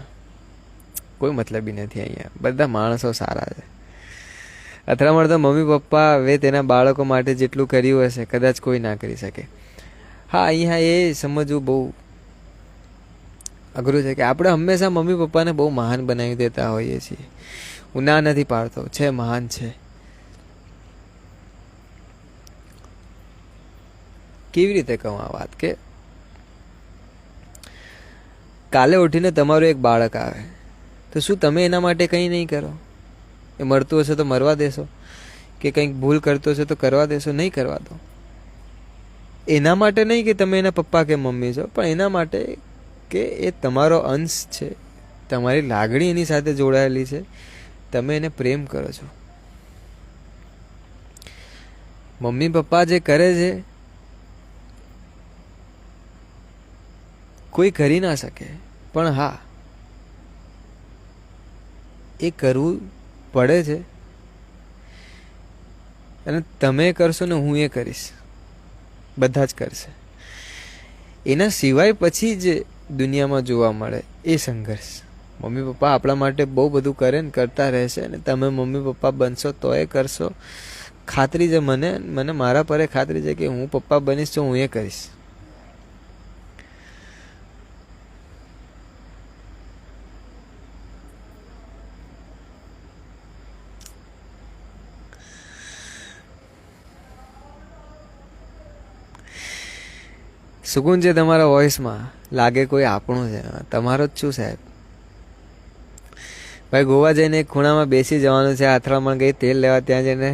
કોઈ મતલબી નથી અહીંયા. બધા માણસો સારા છે. અથડામણ તો મમ્મી પપ્પા હવે તેના બાળકો માટે જેટલું કર્યું હશે કદાચ કોઈ ના કરી શકે. હા, અહીંયા એ સમજવું બહુ અઘરું છે કે આપણે હંમેશા મમ્મી પપ્પાને બહુ મહાન બનાવી દેતા હોઈએ છીએ. હું ના નથી પાડતો, છે મહાન છે. કેવી રીતે કહું આ વાત કે કાલે ઉઠીને તમારું એક બાળક આવે તો શું તમે એના માટે કંઈ નહીં કરો? એ મરતું હશે તો મરવા દેશો? કે કંઈક ભૂલ કરતો હશે તો કરવા દેશો? નહીં કરવા દો. એના માટે નહીં કે તમે એના પપ્પા કે મમ્મી છો, પણ એના માટે કે એ તમારો અંશ છે, તમારી લાગણી એની સાથે જોડાયેલી છે, તમે એને પ્રેમ કરો છો. મમ્મી પપ્પા જે કરે છે કોઈ કરી ના શકે, પણ હા એ કરવું પડે છે. અને તમે કરશો ને હું એ કરીશ, બધા જ કરશે. એના સિવાય પછી જે દુનિયામાં જોવા મળે એ સંઘર્ષ. મમ્મી પપ્પા આપણા માટે બહુ બધું કરે ને કરતા રહેશે, અને તમે મમ્મી પપ્પા બનશો તો એ કરશો. ખાતરી છે મને મારા પર ખાતરી છે કે હું પપ્પા બનીશ તો હું એ કરીશ. સુકૂન છે તમારા વોઇસમાં, લાગે કોઈ આપણું છે. તમારો જ છું સાહેબ. ભાઈ ગોવા જઈને એક ખૂણામાં બેસી જવાનું છે. અથડામણ ગઈ તેલ લેવા, ત્યાં જઈને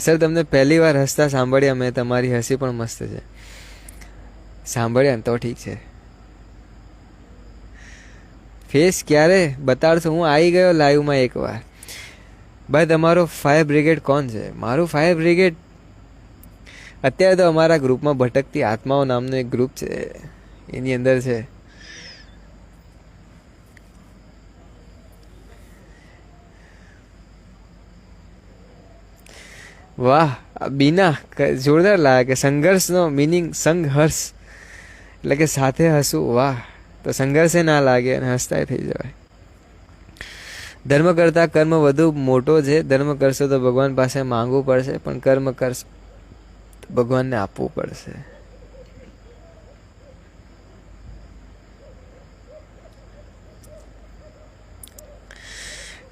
સર તમને પહેલી વાર હસતા સાંભળ્યા મેં. તમારી હસી પણ મસ્ત છે. સાંભળ્યા ને તો ઠીક છે. ફેસ ક્યારે બતાડશો? હું આવી ગયો લાઈવમાં એકવાર. ભાઈ તમારો ફાયર બ્રિગેડ કોણ છે? મારું ફાયર બ્રિગેડ અત્યારે તો અમારા ગ્રુપમાં ભટકતી આત્માઓ નામનું એક ગ્રુપ છે, એની અંદર છે. વાહ બીના, જોરદાર લાગે કે સંઘર્ષનો મિનિંગ સંઘર્ષ એટલે કે સાથે હસવું. વાહ, તો સંઘર્ષે ના લાગે અને હસતા થઈ જવાય. ધર્મ કરતા કર્મ વધુ મોટો છે. ધર્મ કરશો તો ભગવાન પાસે માંગવું પડશે, પણ કર્મ કરશો તો ભગવાનને આપવું પડશે.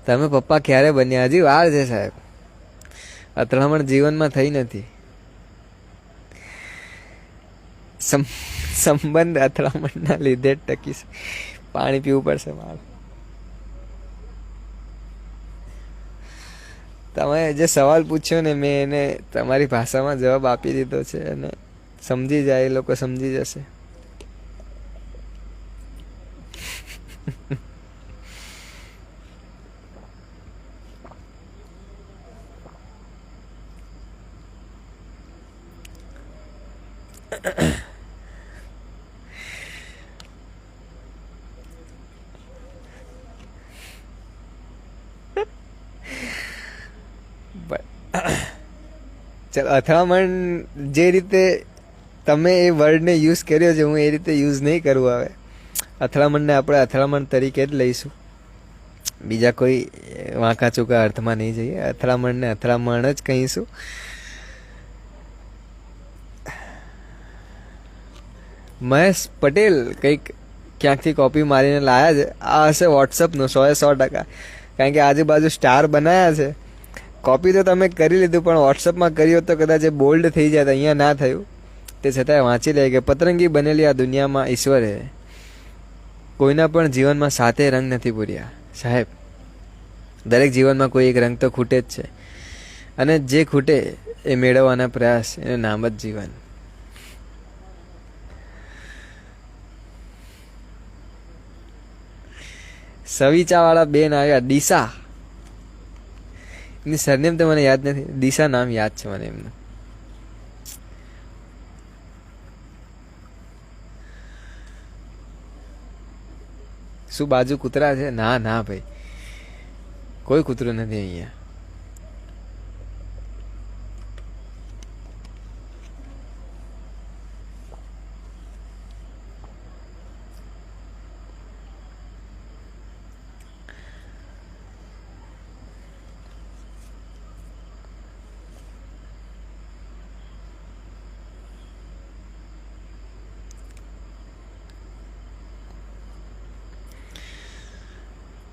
તમે પપ્પા ક્યારે બન્યા? હજી વાર છે સાહેબ. અથડામણ જીવનમાં થઈ નથી. સંબંધ અથડામણના લીધે જ ટકી. પાણી પીવું પડશે મારે. તમે જે સવાલ પૂછ્યો ને મેં એને તમારી ભાષામાં જવાબ આપી દીધો છે, અને સમજી જાય એ લોકો સમજી જશે. ચાલો, અથડામણ જે રીતે તમે એ વર્ડને યુઝ કર્યો છે, હું એ રીતે યુઝ નહીં કરું. હવે અથડામણને આપણે અથડામણ તરીકે જ લઈશું, બીજા કોઈ વાંકા ચૂકા અર્થમાં નહીં જઈએ. અથડામણને અથડામણ જ કહીશું. મહેશ પટેલ કંઈક ક્યાંકથી કોપી મારીને લાયા છે. આ હશે વોટ્સઅપનું 100%, કારણ કે આજુબાજુ સ્ટાર બનાવ્યા છે. કોપી તો તમે કરી લીધું, પણ વોટ્સઅપમાં કર્યું તો કદાચ એ બોલ્ડ થઈ જાય. અહીંયા ના થયું, તે છતાંય વાંચી લે કે પતરંગી બનેલી આ દુનિયામાં ઈશ્વરે કોઈના પણ જીવનમાં સાતે રંગ નથી પૂર્યા. સાહેબ, દરેક જીવનમાં કોઈ એક રંગ તો ખૂટે જ છે, અને જે ખૂટે એ મેળવવાના પ્રયાસ, એનું નામ જ જીવન. સવિચાવાળા બેન આવ્યા, ડીસા. એની સરનેમ તો મને યાદ નથી, દિશા નામ યાદ છે મને એમનું. શું બાજુ કૂતરા છે? ના ના ભાઈ, કોઈ કૂતરું નથી અહીંયા.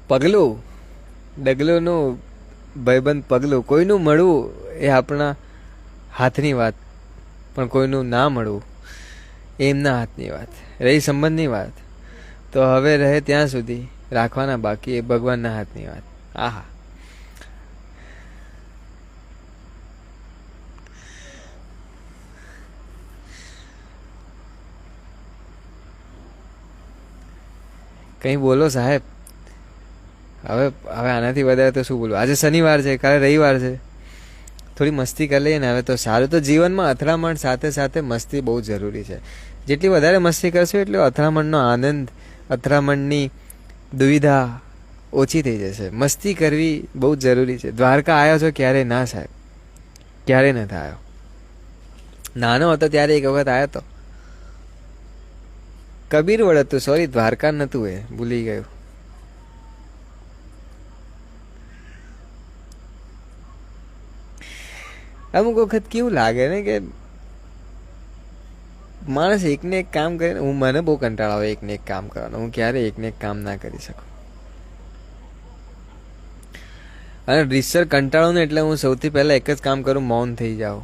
પગલું ડગલુંનું ભાઈબંધ પગલું, કોઈનું મળવું એ આપણા હાથની વાત, પણ કોઈનું ના મળવું એ એમના હાથની વાત. રહી સંબંધની વાત, તો હવે રહે ત્યાં સુધી રાખવાના બાકી એ ભગવાનના હાથની વાત. આહા, કંઈ બોલો સાહેબ. હવે હવે આનાથી વધારે તો શું બોલવું. આજે શનિવાર છે, કાલે રવિવાર છે, થોડી મસ્તી કરી લઈએ ને હવે તો સારું. તો જીવનમાં અથડામણ સાથે સાથે મસ્તી બહુ જરૂરી છે. જેટલી વધારે મસ્તી કરશો એટલો અથડામણનો આનંદ, અથડામણની દુવિધા ઓછી થઈ જશે. મસ્તી કરવી બહુ જરૂરી છે. દ્વારકા આવ્યો છો ક્યારે? ના સાહેબ, ક્યારે નથી આવ્યો. નાનો હતો ત્યારે એક વખત આવ્યો હતો. કબીરવડ હતું, સોરી, દ્વારકા નહોતું, એ ભૂલી ગયું. અમુક વખત કેવું લાગે ને કે માણસ એકને એક કામ કરે. હું મને બહુ કંટાળો આવે એકને એક કામ કરવાનો. હું ક્યારે એકને એક કામ ના કરી શકું. અને રીતસર કંટાળો ને એટલે હું સૌથી પહેલા એક જ કામ કરું, મૌન થઈ જાઉં.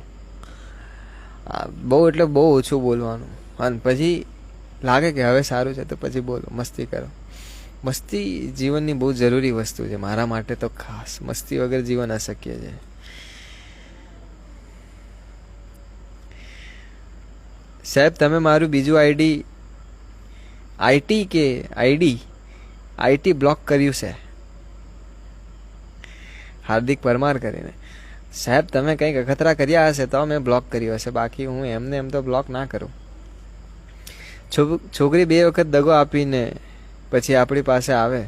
બહુ એટલે બહુ ઓછું બોલવાનું. અને પછી લાગે કે હવે સારું છે તો પછી બોલો, મસ્તી કરો. મસ્તી જીવનની બહુ જરૂરી વસ્તુ છે. મારા માટે તો ખાસ. મસ્તી વગર જીવન અશક્ય છે. સાહેબ તમે મારું બીજું આઈટી બ્લોક કર્યું છે. હાર્દિક પરમાર કરીને. સાહેબ તમે કંઈક અખતરા કર્યા હશે તો મેં બ્લોક કર્યો હશે, બાકી હું એમને એમ તો બ્લોક ના કરું. છોકરી 2 વખત દગો આપીને પછી આપણી પાસે આવે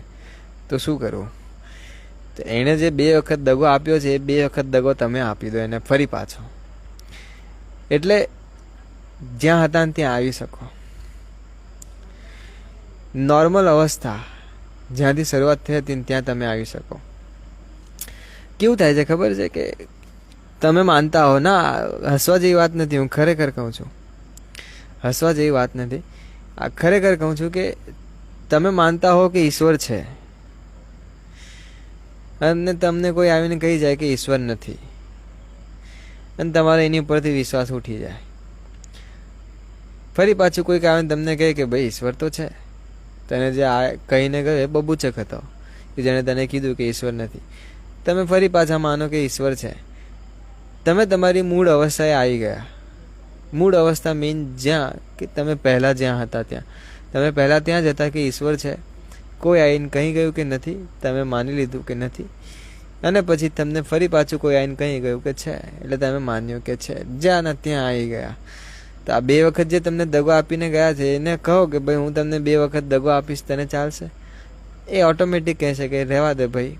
તો શું કરવું? તો એણે જે 2 વખત દગો આપ્યો છે એ 2 વખત દગો તમે આપી દો એને ફરી પાછો. એટલે જ્યાં હતા ને ત્યાં આવી શકો. નોર્મલ અવસ્થા જ્યાંથી શરૂઆત થઈ હતી ને ત્યાં તમે આવી શકો. કેવું થાય છે ખબર છે કે તમે માનતા હો ના, હસવા જેવી વાત નથી, હું ખરેખર કહું છું, હસવા જેવી વાત નથી, આ ખરેખર કહું છું કે તમે માનતા હો કે ઈશ્વર છે અને તમને કોઈ આવીને કહી જાય કે ઈશ્વર નથી, અને તમારે એની ઉપરથી વિશ્વાસ ઉઠી જાય. ફરી પાછું કોઈક આવીને તમને કહે કે ભાઈ ઈશ્વર તો છે, તને જે કહીને ગયો એ બબૂચક હતો કે જેણે તને કીધું કે ઈશ્વર નથી. તમે ફરી પાછા માનો કે ઈશ્વર છે. તમે તમારી મૂળ અવસ્થાએ આવી ગયા. મૂળ અવસ્થા મેઇન જ્યાં કે તમે પહેલાં જ્યાં હતા ત્યાં. તમે પહેલાં ત્યાં જ હતા કે ઈશ્વર છે. કોઈ આવીને કહી ગયું કે નથી, તમે માની લીધું કે નથી, અને પછી તમને ફરી પાછું કોઈ આવીને કહી ગયું કે છે, એટલે તમે માન્યું કે છે. જ્યાં ના ત્યાં આવી ગયા. તો આ 2 વખત જે તમને દગો આપીને ગયા છે એને કહો કે ભાઈ હું તમને 2 વખત દગો આપીશ, તને ચાલશે? એ ઓટોમેટિક કહેશે કે રહેવા દે ભાઈ,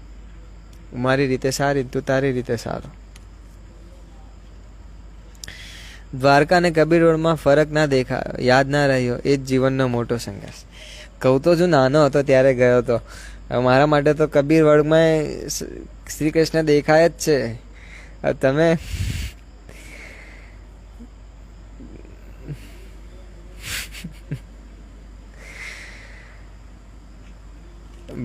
મારી રીતે સારી, તું તારી રીતે સારો. દ્વારકા અને કબીર રોડમાં ફરક ના દેખાયો, યાદ ના રહ્યો, એ જ જીવનનો મોટો સંઘર્ષ. કહું તો છું, નાનો હતો ત્યારે ગયો હતો. મારા માટે તો કબીર વર્ગમાં શ્રી કૃષ્ણ દેખાય જ છે. તમે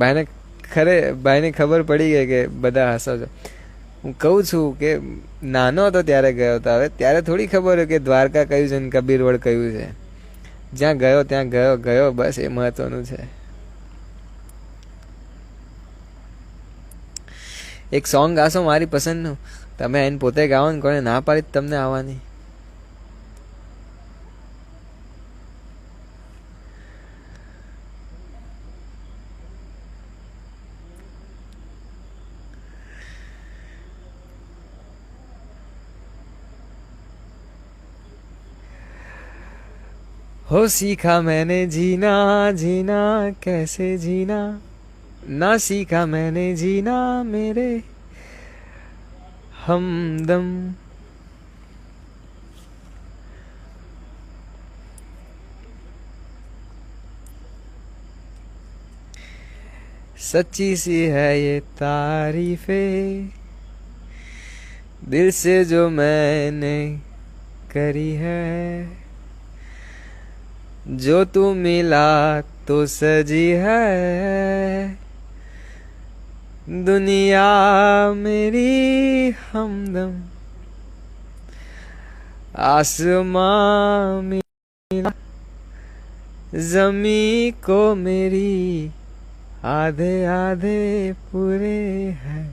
ભાઈને ખબર પડી ગઈ કે બધા હસો છો. હું કહું છું કે નાનો હતો ત્યારે ગયો હતો. હવે ત્યારે થોડી ખબર હોય કે દ્વારકા કયું છે ને કબીર વડ કયું છે. જ્યાં ગયો ત્યાં ગયો બસ, એ મહત્વનું છે. એક સોંગ ગાશો મારી પસંદનું, તમે એને પોતે ગાવો ને, કોને ના પાડી તમને આવવાની? हो सीखा मैंने जीना जीना कैसे जीना, ना सीखा मैंने जीना मेरे हमदम. सच्ची सी है ये तारीफें दिल से जो मैंने करी है, जो तू मिला तो सजी है दुनिया मेरी हमदम, आसमां मेरा, जमी को मेरी, आधे आधे पूरे हैं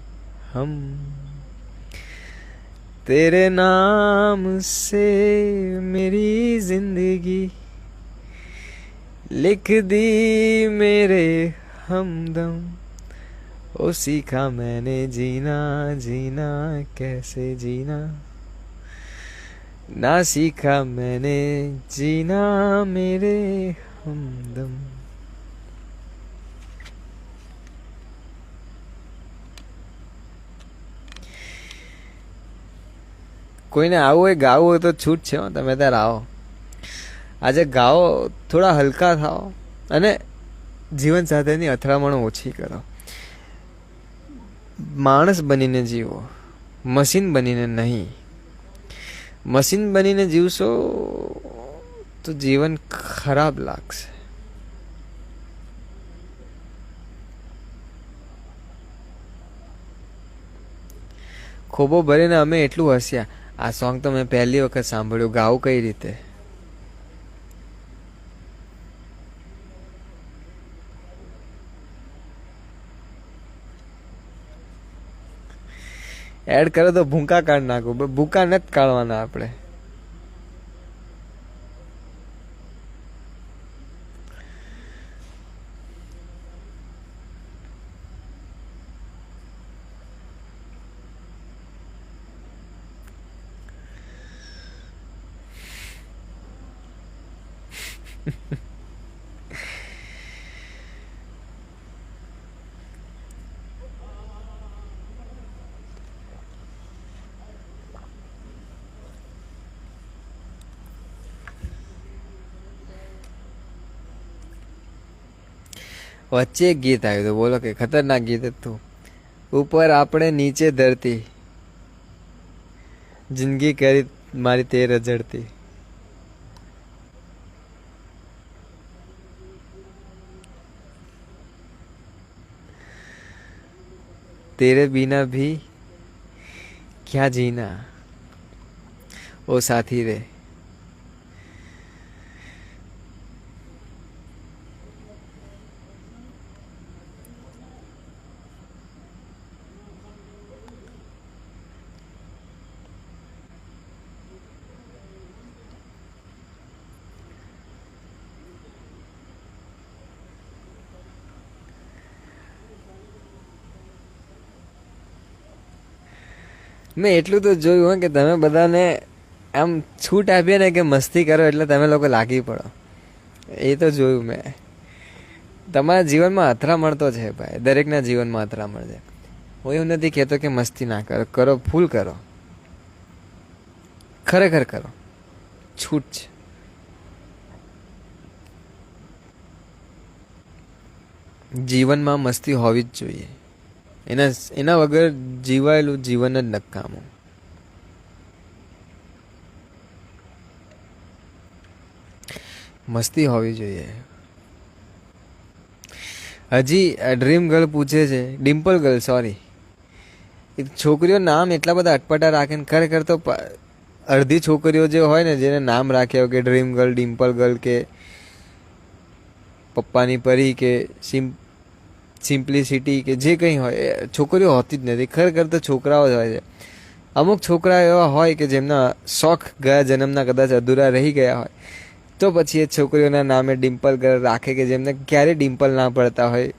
हम। तेरे नाम से मेरी जिंदगी लिख दी मेरे हमदम। ओ सीखा मैंने जीना, जीना कैसे जीना, ना सीखा मैंने जीना मेरे हमदम। કોઈને આવું હોય ગાવું હોય તો છૂટ છે, તમે ત્યારે આવો. આજે ગાઓ, થોડા હલકા થાઓ અને જીવન સાથેની અથડામણો ઓછી કરો. માણસ બનીને જીવો, મશીન બનીને નહીં. મશીન બનીને જીવશો તો જીવન ખરાબ લાગશે. ખોબો ભરીને અમે એટલું હસ્યા. આ સોંગ તો મેં પહેલી વખત સાંભળ્યું. ગાવું કઈ રીતે? એડ કરો તો ભૂકા કાઢ નાખું. ભૂકા નથી કાઢવાના આપણે. વચ્ચે એક ગીત આવ્યું હતું, બોલો કે ખતરનાક ગીત હતું. ઉપર આપણે નીચે ધરતી, જિંદગી કરી મારી તે રજડતી. तेरे बिना भी क्या जीना ओ साथी रे. મેં એટલું તો જોયું હોય કે તમે બધાને આમ છૂટ આપીએ ને કે મસ્તી કરો એટલે તમે લોકો લાગી પડો. એ તો જોયું મેં. તમારા જીવનમાં અથડામણ તો છે ભાઈ, દરેકના જીવનમાં અથડામણ છે. હું એવું નથી કહેતો કે મસ્તી ના કરો, કરો ફૂલ કરો, ખરેખર કરો. છૂટ છે. જીવનમાં મસ્તી હોવી જ જોઈએ. એના વગર જીવાયેલું જીવન જ નકામું. મસ્તી હોવી જોઈએ. હજી ડ્રીમ ગર્લ પૂછે છે, ડિમ્પલ ગર્લ સોરી, છોકરીઓ નામ એટલા બધા અટપટા રાખે ને ખરેખર તો અડધી છોકરીઓ જે હોય ને જેને નામ રાખ્યા હોય કે ડ્રીમ ગર્લ, ડિમ્પલ ગર્લ કે પપ્પાની પરી કે સિમ્પ્લિસિટી કે જે કંઈ હોય, છોકરીઓ હોતી જ નથી. ખરેખર તો છોકરાઓ જ હોય છે. અમુક છોકરા એવા હોય કે જેમના શોખ ગયા જન્મના કદાચ અધૂરા રહી ગયા હોય તો પછી એ છોકરીઓના નામે ડિમ્પલ ગર્લ રાખે કે જેમને ક્યારેય ડિમ્પલ ના પડતા હોય,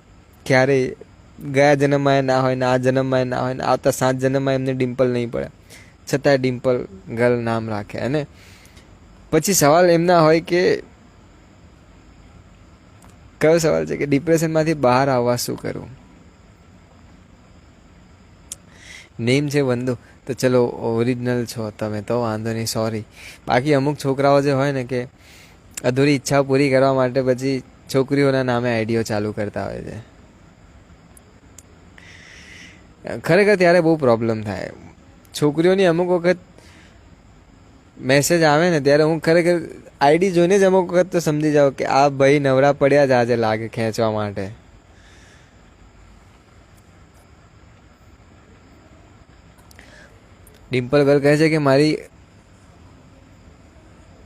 ક્યારેય ગયા જન્મમાં એ ના હોય ને આ જન્મમાં એ ના હોય ને આવતા 7 જન્મમાં એમને ડિમ્પલ નહીં પડે છતાંય ડિમ્પલ ગર્લ નામ રાખે. અને પછી સવાલ એમના હોય કે કયો સવાલ છે કે ડિપ્રેશનમાંથી બહાર આવવા શું કરવું? નેમ છે વંદુ તો ચલો ઓરિજિનલ છો તમે તો વાંધો નહીં, સોરી. બાકી અમુક છોકરાઓ જે હોય ને કે અધૂરી ઈચ્છા પૂરી કરવા માટે પછી છોકરીઓના નામે આઈડિયો ચાલુ કરતા હોય છે. ખરેખર ત્યારે બહુ પ્રોબ્લેમ થાય. છોકરીઓની અમુક વખત મેસેજ આવે ને ત્યારે હું ખરેખર આઈડી જોઈને જ અમુક વખત તો સમજી જાઉં કે આ ભાઈ નવરા પડ્યા જ આજે લાગે ખેંચવા માટે. ડિમ્પલ ગર્લ કહે છે કે મારી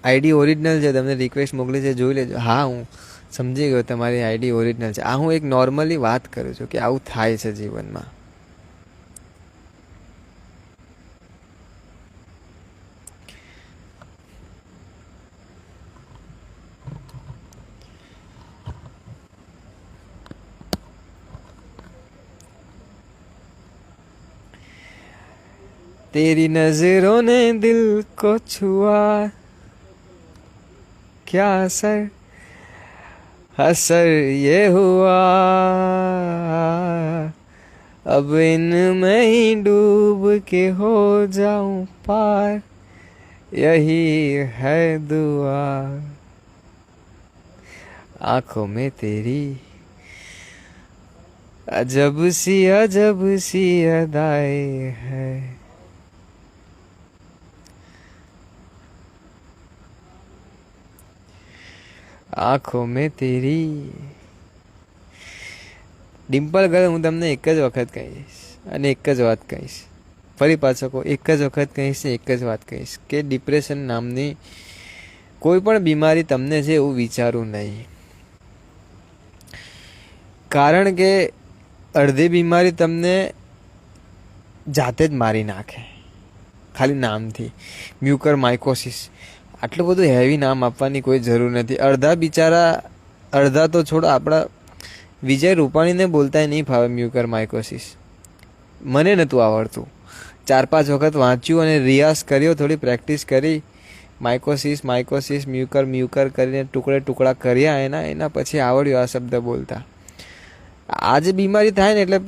આઈડી ઓરિજિનલ છે, તમને રિક્વેસ્ટ મોકલી છે, જોઈ લેજો. હા, હું સમજી ગયો તમારી આઈડી ઓરિજિનલ છે. આ હું એક નોર્મલી વાત કરું છું કે આવું થાય છે જીવનમાં. तेरी नजरों ने दिल को छुआ, क्या असर असर ये हुआ, अब इनमें ही डूब के हो जाऊं पार, यही है दुआ. आंखों में तेरी अजब सी अदाएं है. આંખો મેં તેરી. ડિમ્પલ ગર્લ, હું તમને એક જ વખત કહીશ અને એક જ વાત કહીશ, ફરી પાછો કહું, એક જ વખત કહીશ ને એક જ વાત કહીશ કે ડિપ્રેશન નામની કોઈ પણ બીમારી તમને છે એવું વિચારું નહીં. કારણ કે અડધી બીમારી તમને જાતે જ મારી નાખે ખાલી નામથી. મ્યુકર માઇકોસિસ, આટલું બધું હેવી નામ આપવાની કોઈ જરૂર નથી. અડધા બિચારા, અડધા તો છોડો, આપણા વિજય રૂપાણીને બોલતાય નહીં ફાવે મ્યુકર માઇકોસિસ. મને નહોતું આવડતું, 4-5 વખત વાંચ્યું અને રિયાઝ કર્યો, થોડી પ્રેક્ટિસ કરી. માઇકોસિસ માઇકોસિસ મ્યુકર મ્યુકર કરીને ટુકડા કર્યા, એના પછી આવડ્યું આ શબ્દ બોલતા. આ જે બીમારી થાય ને એટલે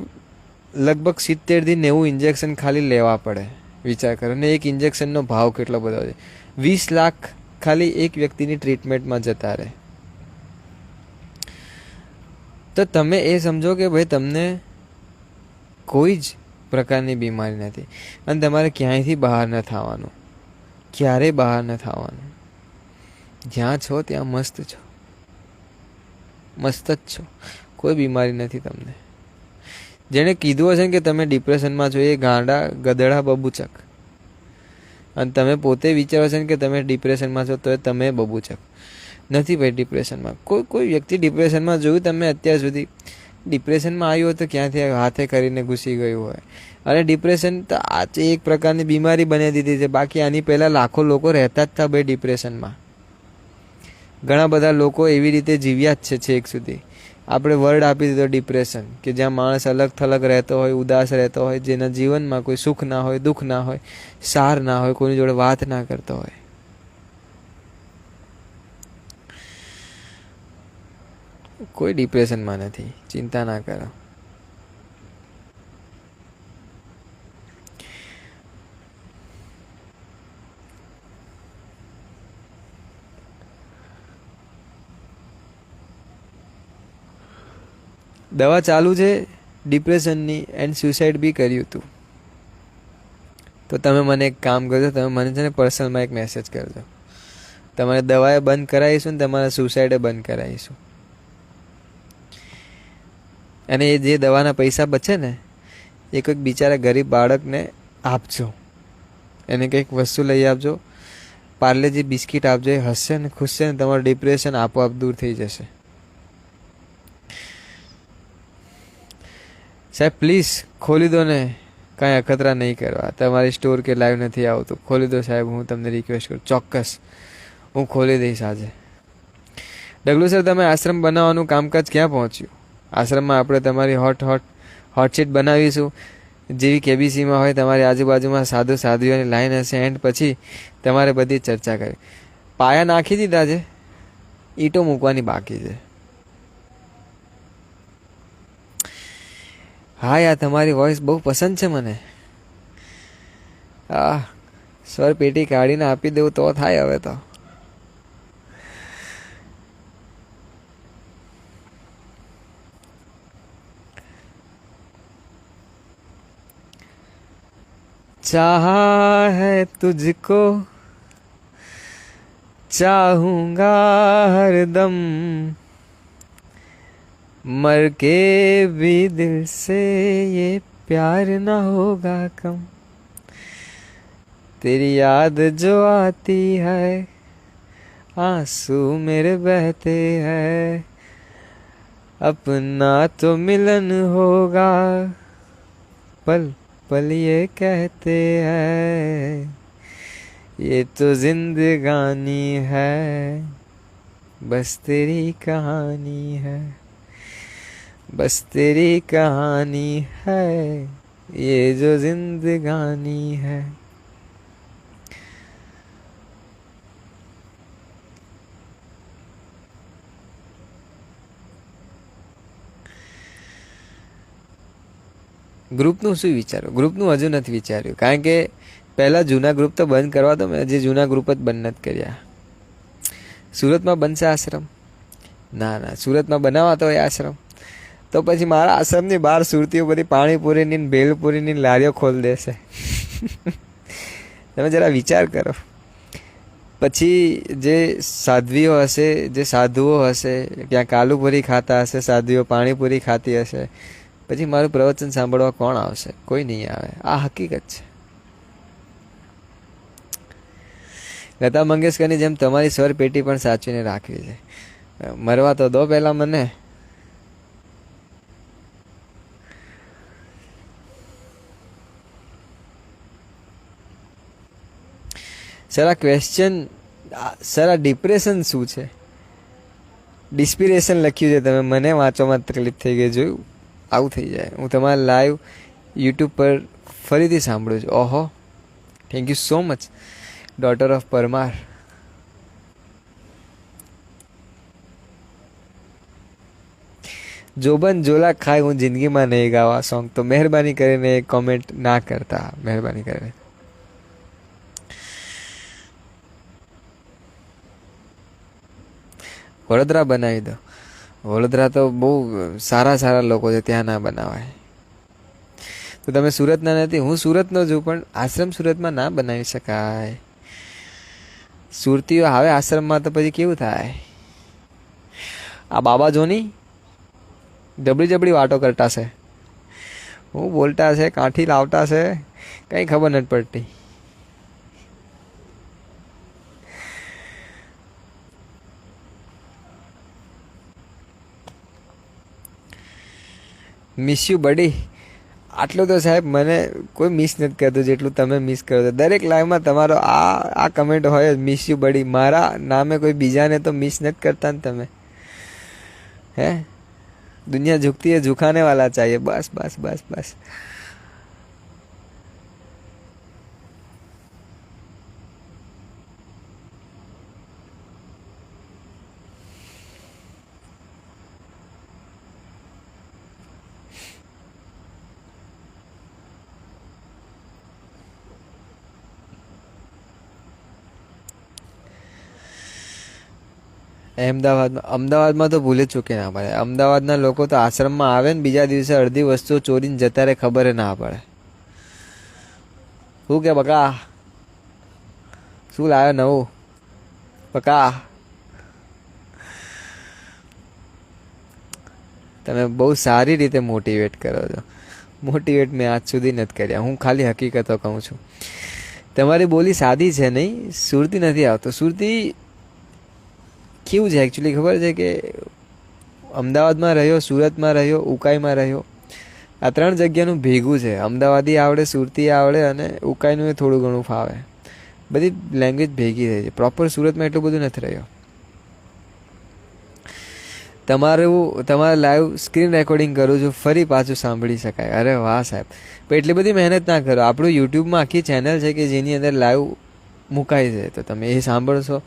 લગભગ 70-90 ઇન્જેક્શન ખાલી લેવા પડે. વિચાર કરો ને, એક ઇન્જેક્શનનો ભાવ કેટલો બધો છે. 20 લાખ ખાલી એક વ્યક્તિની ટ્રીટમેન્ટમાં જતા રહે. તો તમે એ સમજો કે ભાઈ તમને કોઈ જ પ્રકારની બીમારી નથી અને તમારે ક્યાંયથી બહાર ન થવાનું, ક્યારેય બહાર ન થવાનું. જ્યાં છો ત્યાં મસ્ત છો, મસ્ત જ છો, કોઈ બીમારી નથી તમને. જેણે કીધું હશે કે તમે ડિપ્રેશનમાં છો એ ગાંડા ગધેડા બબૂચક. અને તમે પોતે વિચારો છો કે તમે ડિપ્રેશનમાં છો તો તમે બબૂચક નથી ભાઈ. ડિપ્રેશનમાં કોઈ વ્યક્તિ ડિપ્રેશનમાં જોયું તમે અત્યાર સુધી? ડિપ્રેશનમાં આવ્યું હોય તો ક્યાંથી હાથે કરીને ઘૂસી ગયું હોય. અને ડિપ્રેશન તો આજે એક પ્રકારની બીમારી બનાવી દીધી છે. બાકી આની પહેલાં લાખો લોકો રહેતા જ હતા ભાઈ ડિપ્રેશનમાં. ઘણા બધા લોકો એવી રીતે જીવ્યા જ છે છેક સુધી. આપણે વર્ડ આપી દીધો ડિપ્રેશન, કે જ્યાં માણસ અલગ થલગ રહેતો હોય, ઉદાસ રહેતો હોય, જેના જીવનમાં કોઈ સુખ ના હોય, દુઃખ ના હોય, સાર ના હોય, કોઈની જોડે વાત ના કરતો હોય. કોઈ ડિપ્રેશનમાં નથી, ચિંતા ના કરો. દવા ચાલુ છે ડિપ્રેશનની એન્ડ સુસાઇડ બી કર્યું હતું. તો તમે મને એક કામ કરજો, તમે મને છે ને પર્સનલમાં એક મેસેજ કરજો. તમારે દવાએ બંધ કરાવીશું ને તમારા સુસાઇડે બંધ કરાવીશું. અને એ જે દવાના પૈસા બચે ને એ કોઈક બિચારા ગરીબ બાળકને આપજો. એને કંઈક વસ્તુ લઈ આપજો, પાર્લેજી બિસ્કિટ આપજો. એ હસશે ને ખુશ છે ને તમારું ડિપ્રેશન આપોઆપ દૂર થઈ જશે. સાહેબ પ્લીઝ ખોલી દો ને, કાંઈ અખતરા નહીં કરવા. તમારી સ્ટોર કે લાઈવ નથી આવતું, ખોલી દો સાહેબ, હું તમને રિક્વેસ્ટ કરું. ચોક્કસ હું ખોલી દઈશ આજે. ડગલુ સર, તમે આશ્રમ બનાવવાનું કામકાજ ક્યાં પહોંચ્યું? આશ્રમમાં આપણે તમારી હોટસીટ બનાવીશું, જેવી કેબીસીમાં હોય. તમારી આજુબાજુમાં સાધુઓની લાઈન હશે. એન્ડ પછી તમારે બધી ચર્ચા કરી. પાયા નાખી દીધા છે, ઈંટો મૂકવાની બાકી છે. હા યાર, તમારી વોઇસ બહુ પસંદ છે મને. સ્વર પેટી કાઢીને આપી દેવું તો થાય હવે તો. चाहा है तुझको चाहूंगा हरदम, मर के भी दिल से ये प्यार ना होगा कम. तेरी याद जो आती है, आंसू मेरे बहते हैं, अपना तो मिलन होगा, पल पल ये कहते हैं, ये तो जिंदगानी है, बस तेरी कहानी है, बस तेरी कहानी है, ये जो जिंदगानी है. ગ્રુપનું શું વિચારો? ગ્રુપનું હજુ નથી વિચાર્યું, કારણ કે પહેલાં જૂના ગ્રુપ તો બંધ કરવા દો. મેં હજી જૂના ગ્રુપ જ બંધ નથી કર્યા. સુરતમાં બનશે આશ્રમ? ના ના, સુરતમાં બનાવાતો હોય આશ્રમ તો પછી મારા આશ્રમની બહાર સુરતીઓ બધી પાણીપુરીની ને ભેલપુરીની લારીઓ ખોલી દેશે. તમે જરા વિચાર કરો. પછી જે સાધ્વીઓ હશે, જે સાધુઓ હશે, ક્યાંક આલુપુરી ખાતા હશે, સાધ્વીઓ પાણીપુરી ખાતી હશે, પછી મારું પ્રવચન સાંભળવા કોણ આવશે? કોઈ નહીં આવે. આ હકીકત છે. લતા મંગેશકરની જેમ તમારી સ્વર પેટી પણ સાચવીને રાખવી છે. મરવા તો દો પહેલા મને. સર આ ક્વેશ્ચન, સર આ ડિપ્રેશન શું છે? ડિસ્પિરેશન લખ્યું છે તમે, મને વાંચવામાં તકલીફ થઈ ગઈ. જોયું આવું થઈ જાય. હું તમારા લાઈવ યુટ્યુબ પર ફરીથી સાંભળું છું. ઓહો, thank you so much daughter of Parmar. જોબન જોલા ખાય હું જિંદગીમાં નહીં ગાવા સોંગ, તો મહેરબાની કરીને કોમેન્ટ ના કરતા, મહેરબાની કરીને. વડોદરા બનાવી દો. વડોદરા તો બહુ સારા સારા લોકો છે, ત્યાં ના બનાવાય. તો તમે સુરતના નથી, હું સુરતનો છું, પણ આશ્રમ સુરતમાં ના બનાવી શકાય. સુરતીઓ આવે આશ્રમમાં તો પછી કેવું થાય? આ બાબા જોની જબડી જબડી વાતો કરતા છે, હું બોલતા છે, કાંઠી લાવતા છે, કંઈ ખબર નથી પડતી. મિસ યુ બડી. આટલું તો સાહેબ મને કોઈ મિસ નથી કરતું જેટલું તમે મિસ કરો છો. દરેક લાઈવમાં તમારો આ કમેન્ટ હોય જ, મિસ યુ બડી. મારા નામે કોઈ બીજાને તો મિસ નથી કરતા ને તમે. હે, દુનિયા ઝુકતી है, झुकाने वाला चाहिए. बस बस बस बस. અમદાવાદમાં તો ભૂલે ચૂકે ના પડે. અમદાવાદના લોકો તો આશ્રમમાં આવે ને બીજા દિવસે અડધી વસ્તુઓ ચોરીને જતા રહે, ખબર ના પડે. શું કે બકા, શું લાવ્યો નવું બકા? તમે બહુ સારી રીતે મોટિવેટ કરો છો. મોટિવેટ મેં આજ સુધી નથી કર્યા, હું ખાલી હકીકતો કહું છું. તમારી બોલી સાદી છે નહીં, સુરતી નથી આવતો. સુરતી કેવું છે એકચ્યુઅલી ખબર છે કે અમદાવાદમાં રહ્યો, સુરતમાં રહ્યો, ઉકાઈમાં રહ્યો, આ ત્રણ જગ્યાનું ભેગું છે. અમદાવાદી આવડે, સુરતી આવડે અને ઉકાઈનું એ થોડું ઘણું ફાવે. બધી લેંગ્વેજ ભેગી થઈ છે. પ્રોપર સુરતમાં એટલું બધું નથી રહ્યો. તમારા લાઈવ સ્ક્રીન રેકોર્ડિંગ કરું છું, ફરી પાછું સાંભળી શકાય. અરે વાહ સાહેબ, પણ એટલી બધી મહેનત ના કરો. આપણું યુટ્યુબમાં આખી ચેનલ છે કે જેની અંદર લાઈવ મુકાય છે, તો તમે એ સાંભળશો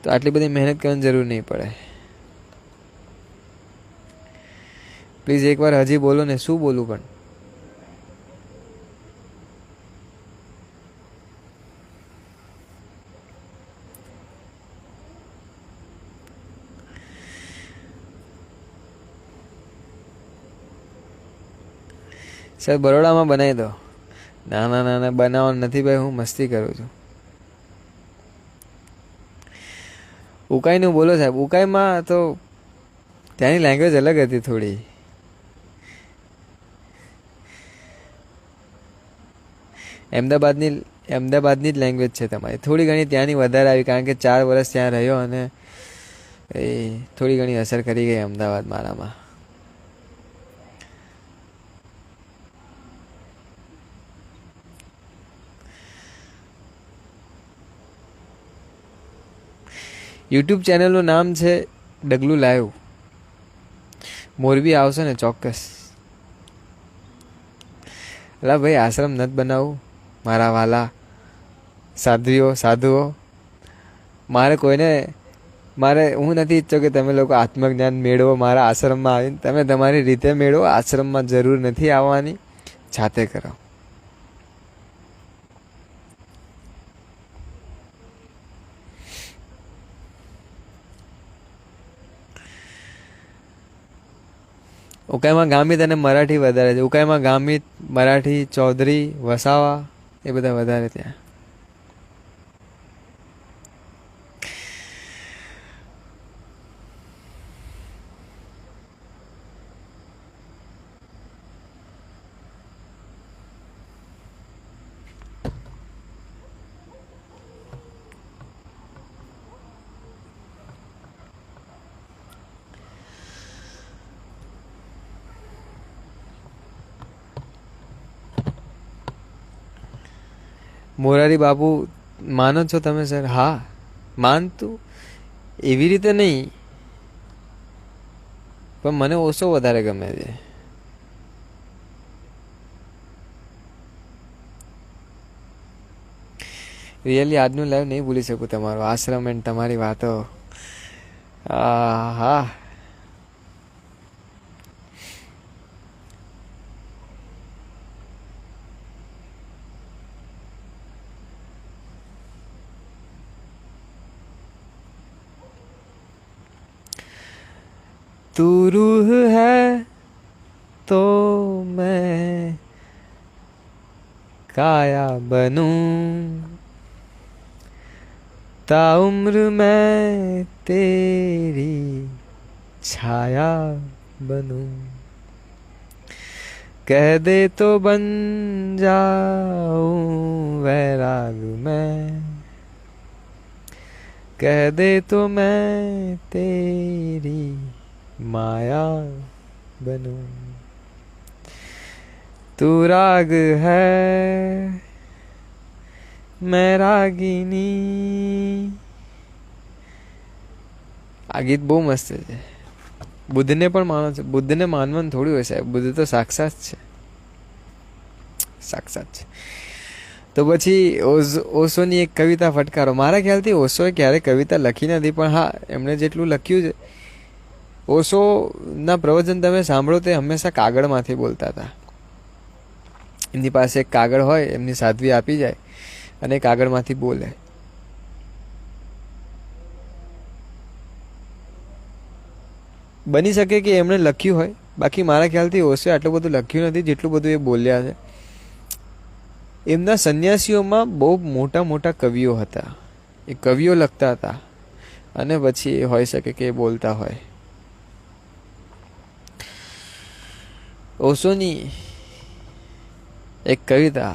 તો આટલી બધી મહેનત કરવાની જરૂર નહીં પડે. પ્લીઝ એકવાર હજી બોલો ને. શું બોલું પણ? સર બરોડામાં બનાવી દો. ના ના ના ના, બનાવવાનું નથી ભાઈ, હું મસ્તી કરું છું. ઉકાઈનું બોલો સાહેબ. ઉકાઈમાં તો ત્યાંની લેંગ્વેજ અલગ હતી થોડી. એ અમદાવાદની જ લેંગ્વેજ છે તમારી. થોડી ઘણી ત્યાંની વધારે આવી, કારણ કે 4 વર્ષ ત્યાં રહ્યો અને એ થોડી ઘણી અસર કરી ગઈ અમદાવાદ મારામાં. યુટ્યુબ ચેનલનું નામ છે ડગલું લાઈવ. મોરબી આવશો ને ચોક્કસ. અલા ભાઈ, આશ્રમ નથી બનાવવું મારા વાલા સાધુઓ. હું નથી ઈચ્છતો કે તમે લોકો આત્મજ્ઞાન મેળવો મારા આશ્રમમાં આવીને. તમે તમારી રીતે મેળવો. આશ્રમમાં જરૂર નથી આવવાની, જાતે કરો. ઉકાઈમાં ગામિત અને મરાઠી વધારે છે. ઉકાઈમાં ગામિત, મરાઠી, ચૌધરી, વસાવા એ બધા વધારે ત્યાં. મોરારી બાપુ માનો છો તમે સર? હા, માનતું એવી રીતે નહીં, પણ મને ઓછો વધારે ગમે છે. રિયલી આજનું લાઈવ નહીં ભૂલી શકું. તમારો આશ્રમ એન્ડ તમારી વાતો. હા, तू रूह है तो मैं काया बनूं, ताउम्र मैं तेरी छाया बनूं, कह दे तो बन जाऊं वैराग मैं, कह दे तो मैं तेरी माया बनूं, तू राग है मैं रागिनी. આ ગીત બહુ મસ્ત છે. બુદ્ધને પણ માનો છે. બુદ્ધને માનવાનું થોડું હોય સાહેબ. બુદ્ધ તો સાક્ષાત છે. તો પછી ઓશોની એક કવિતા ફટકારો. મારા ખ્યાલથી ઓશોએ ક્યારેય કવિતા લખી નથી, પણ હા, એમણે જેટલું લખ્યું છે. ઓશોના પ્રવચન તમે સાંભળો, તે હંમેશા કાગળમાંથી બોલતા હતા. એમની પાસે એક કાગળ હોય, એમની સાધ્વી આપી જાય અને કાગળમાંથી બોલે. બની શકે કે એમણે લખ્યું હોય, બાકી મારા ખ્યાલથી ઓશોએ આટલું બધું લખ્યું નથી જેટલું બધું એ બોલ્યા છે. એમના સંન્યાસીઓમાં બહુ મોટા મોટા કવિઓ હતા. એ કવિઓ લખતા હતા અને પછી એ હોઈ શકે કે એ બોલતા હોય. ઓશોની एक कविता,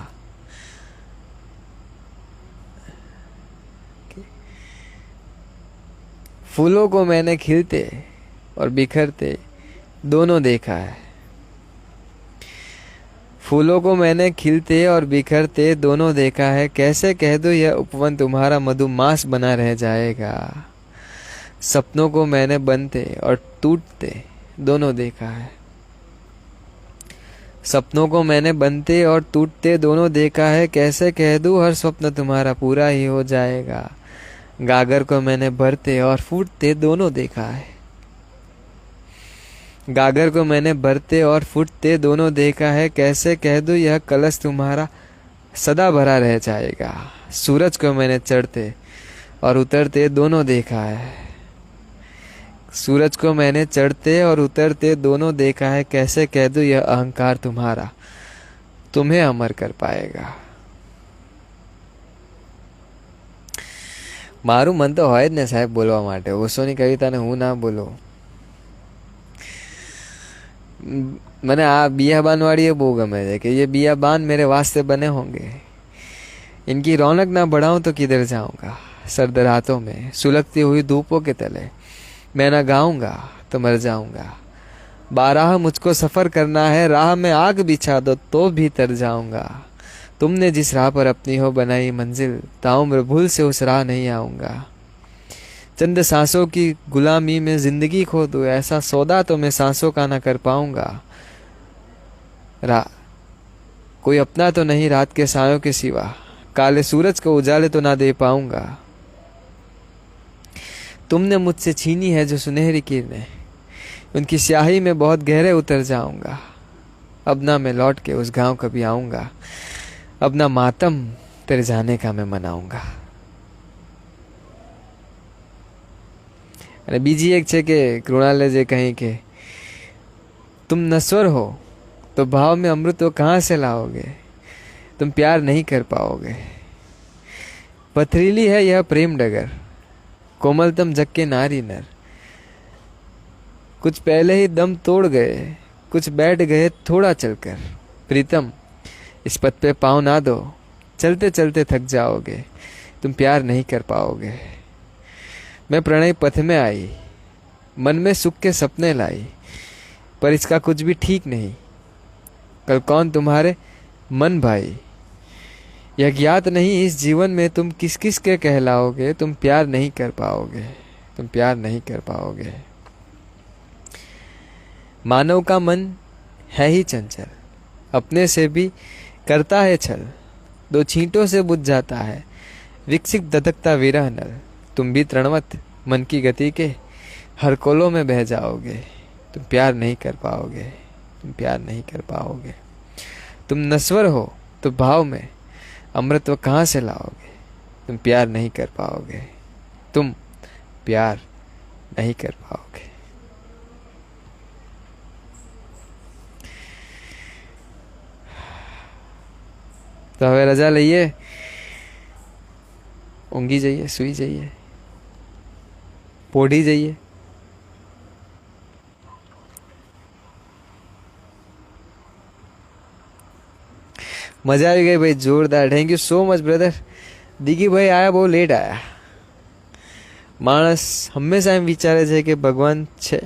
फूलों को मैंने खिलते और बिखरते दोनों देखा है, फूलों को मैंने खिलते और बिखरते दोनों देखा है, कैसे कह दो यह उपवन तुम्हारा मधुमास बना रह जाएगा, सपनों को मैंने बनते और टूटते दोनों देखा है, सपनों को मैंने बनते और टूटते दोनों देखा है, कैसे कह दूं हर स्वप्न तुम्हारा पूरा ही हो जाएगा, गागर को मैंने भरते और फूटते दोनों देखा है, गागर को मैंने भरते और फूटते दोनों देखा है, कैसे कह दूं यह कलश तुम्हारा सदा भरा रह जाएगा, सूरज को मैंने चढ़ते और उतरते दोनों देखा है, सूरज को मैंने चढ़ते और उतरते दोनों देखा है, कैसे कह दूं यह अहंकार तुम्हारा तुम्हें अमर कर पाएगा. મારું મન તો હોય જ ને સાહેબ બોલવા માટે. ઓશોની કવિતાને હું ના બોલું. મને આ બિયાબાન વાળી એ બહુ ગમે છે કે ये बियाबान मेरे वास्ते बने होंगे, इनकी रौनक ना बढ़ाऊं तो किधर जाऊंगा। सर्द रातों में सुलगती हुई धूपों के तले मैं ना गाऊंगा तो मर जाऊंगा। बारह मुझको सफर करना है, राह में आग बिछा दो तो भी तर जाऊंगा। तुमने जिस राह पर अपनी हो बनाई मंजिल, ताउम्र भूल से उस राह नहीं आऊंगा। चंद सांसों की गुलामी में जिंदगी खो दूं, ऐसा सौदा तो मैं सांसों का ना कर पाऊंगा। कोई अपना तो नहीं रात के सायों के सिवा, काले सूरज को उजाले तो ना दे पाऊंगा। तुमने मुझसे छीनी है जो सुनहरी किरणें, उनकी स्याही में बहुत गहरे उतर जाऊंगा। अब ना मैं लौट के उस गांव कभी आऊंगा, अब ना मातम तेरे जाने का मैं मनाऊंगा। અને બીજી એક છે કે કૃણાલે જે कहीं કે तुम नश्वर हो तो भाव में अमृत वो कहाँ से लाओगे, तुम प्यार नहीं कर पाओगे। पथरीली है यह प्रेम डगर, कोमलतम जग के नारी नर। कुछ पहले ही दम तोड़ गए, कुछ बैठ गए थोड़ा चलकर। प्रीतम इस पथ पे पाँव ना दो, चलते चलते थक जाओगे, तुम प्यार नहीं कर पाओगे। मैं प्रणय पथ में आई, मन में सुख के सपने लाई, पर इसका कुछ भी ठीक नहीं। कल कौन तुम्हारे मन भाई, यह ज्ञात नहीं इस जीवन में तुम किस किस के कहलाओगे। तुम प्यार नहीं कर पाओगे, तुम प्यार नहीं कर पाओगे। मानव का मन है ही चंचल, अपने से भी करता है छल। दो छींटों से बुझ जाता है विकसित धधकता विरह नल। तुम भी तृणवत मन की गति के हर कोलों में बह जाओगे। तुम प्यार नहीं कर पाओगे, तुम प्यार नहीं कर पाओगे। तुम नश्वर हो तो भाव में अमृत कहाँ से लाओगे। तुम प्यार नहीं कर पाओगे, तुम प्यार नहीं कर पाओगे। तो હવે રજા લઈએ, ઊંઘી જઈએ, સૂઈ જઈએ, પોઢી જઈએ। મજા આવી ગઈ ભાઈ, જોરદાર। Thank you so much brother. દીગી ભાઈ આયા બહુ લેટ આયા। માણસ હંમેશા એમ વિચારે છે કે ભગવાન છે,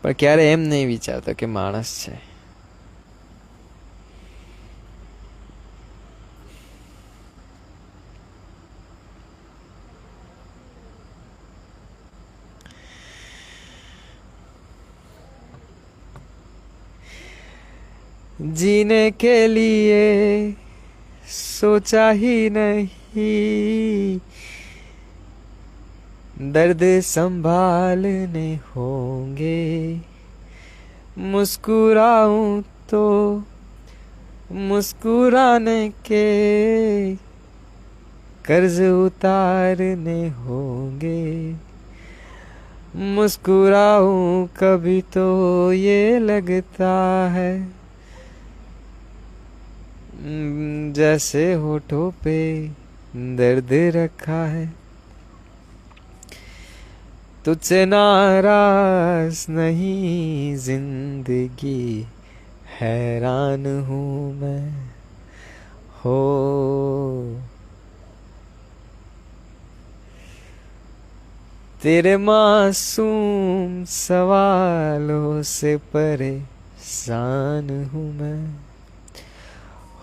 પણ ક્યારે એમ નહીં વિચારતો કે માણસ છે। जीने के लिए सोचा ही नहीं, दर्द संभालने होंगे। मुस्कुराऊं तो मुस्कुराने के कर्ज उतारने होंगे। मुस्कुराऊं कभी तो ये लगता है जैसे होठों पे दर्द रखा है। तुझसे नाराज नहीं जिंदगी, हैरान हूँ मैं हो। तेरे मासूम सवालों से परेशान हूँ मैं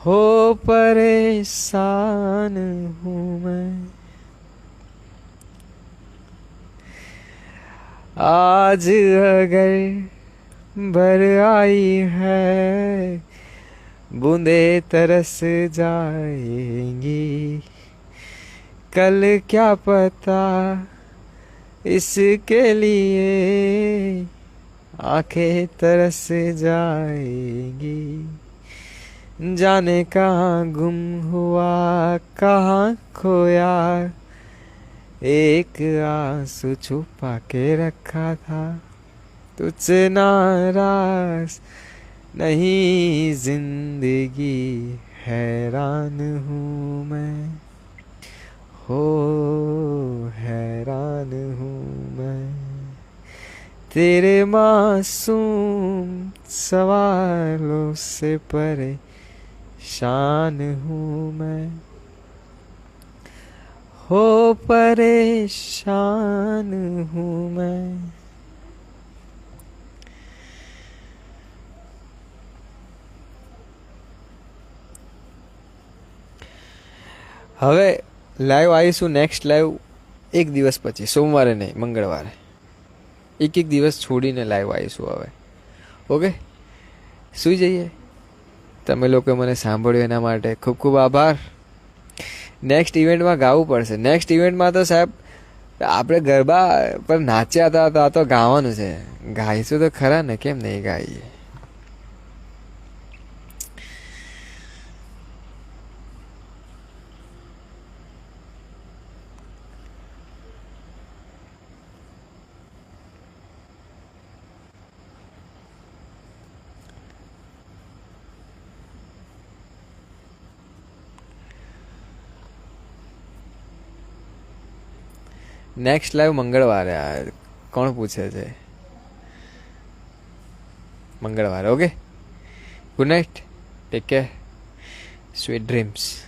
हो, परेशान हूँ मैं। आज अगर भर आई है बूंदे तरस जाएंगी, कल क्या पता इसके लिए आंखें तरस जाएंगी। जाने कहाँ गुम हुआ कहाँ खोया, एक आंसू छुपा के रखा था। तुझसे नाराज नहीं जिंदगी, हैरान हूँ मैं हो, हैरान हूँ मैं। तेरे मासूम सवालों से परेशान हूँ मैं हो परेशान हूँ मैं। હવે લાઈવ આવીશું નેક્સ્ટ લાઈવ એક દિવસ પછી, સોમવારે નહીં મંગળવારે, એક એક દિવસ છોડીને લાઈવ આવીશું હવે. ઓકે, સુઈ જઈએ. તમે લોકો મને સાંભળ્યું એના માટે ખૂબ ખૂબ આભાર. નેક્સ્ટ ઇવેન્ટમાં ગાવું પડશે. નેક્સ્ટ ઇવેન્ટમાં તો સાહેબ આપણે ગરબા પર નાચ્યા હતા તો આ તો ગાવાનું છે. ગાઈશું તો ખરા ને, કેમ નહીં ગાઈએ. નેક્સ્ટ લાઈવ મંગળવારે. કોણ પૂછે છે? મંગળવારે. Okay, good night, take care, sweet dreams.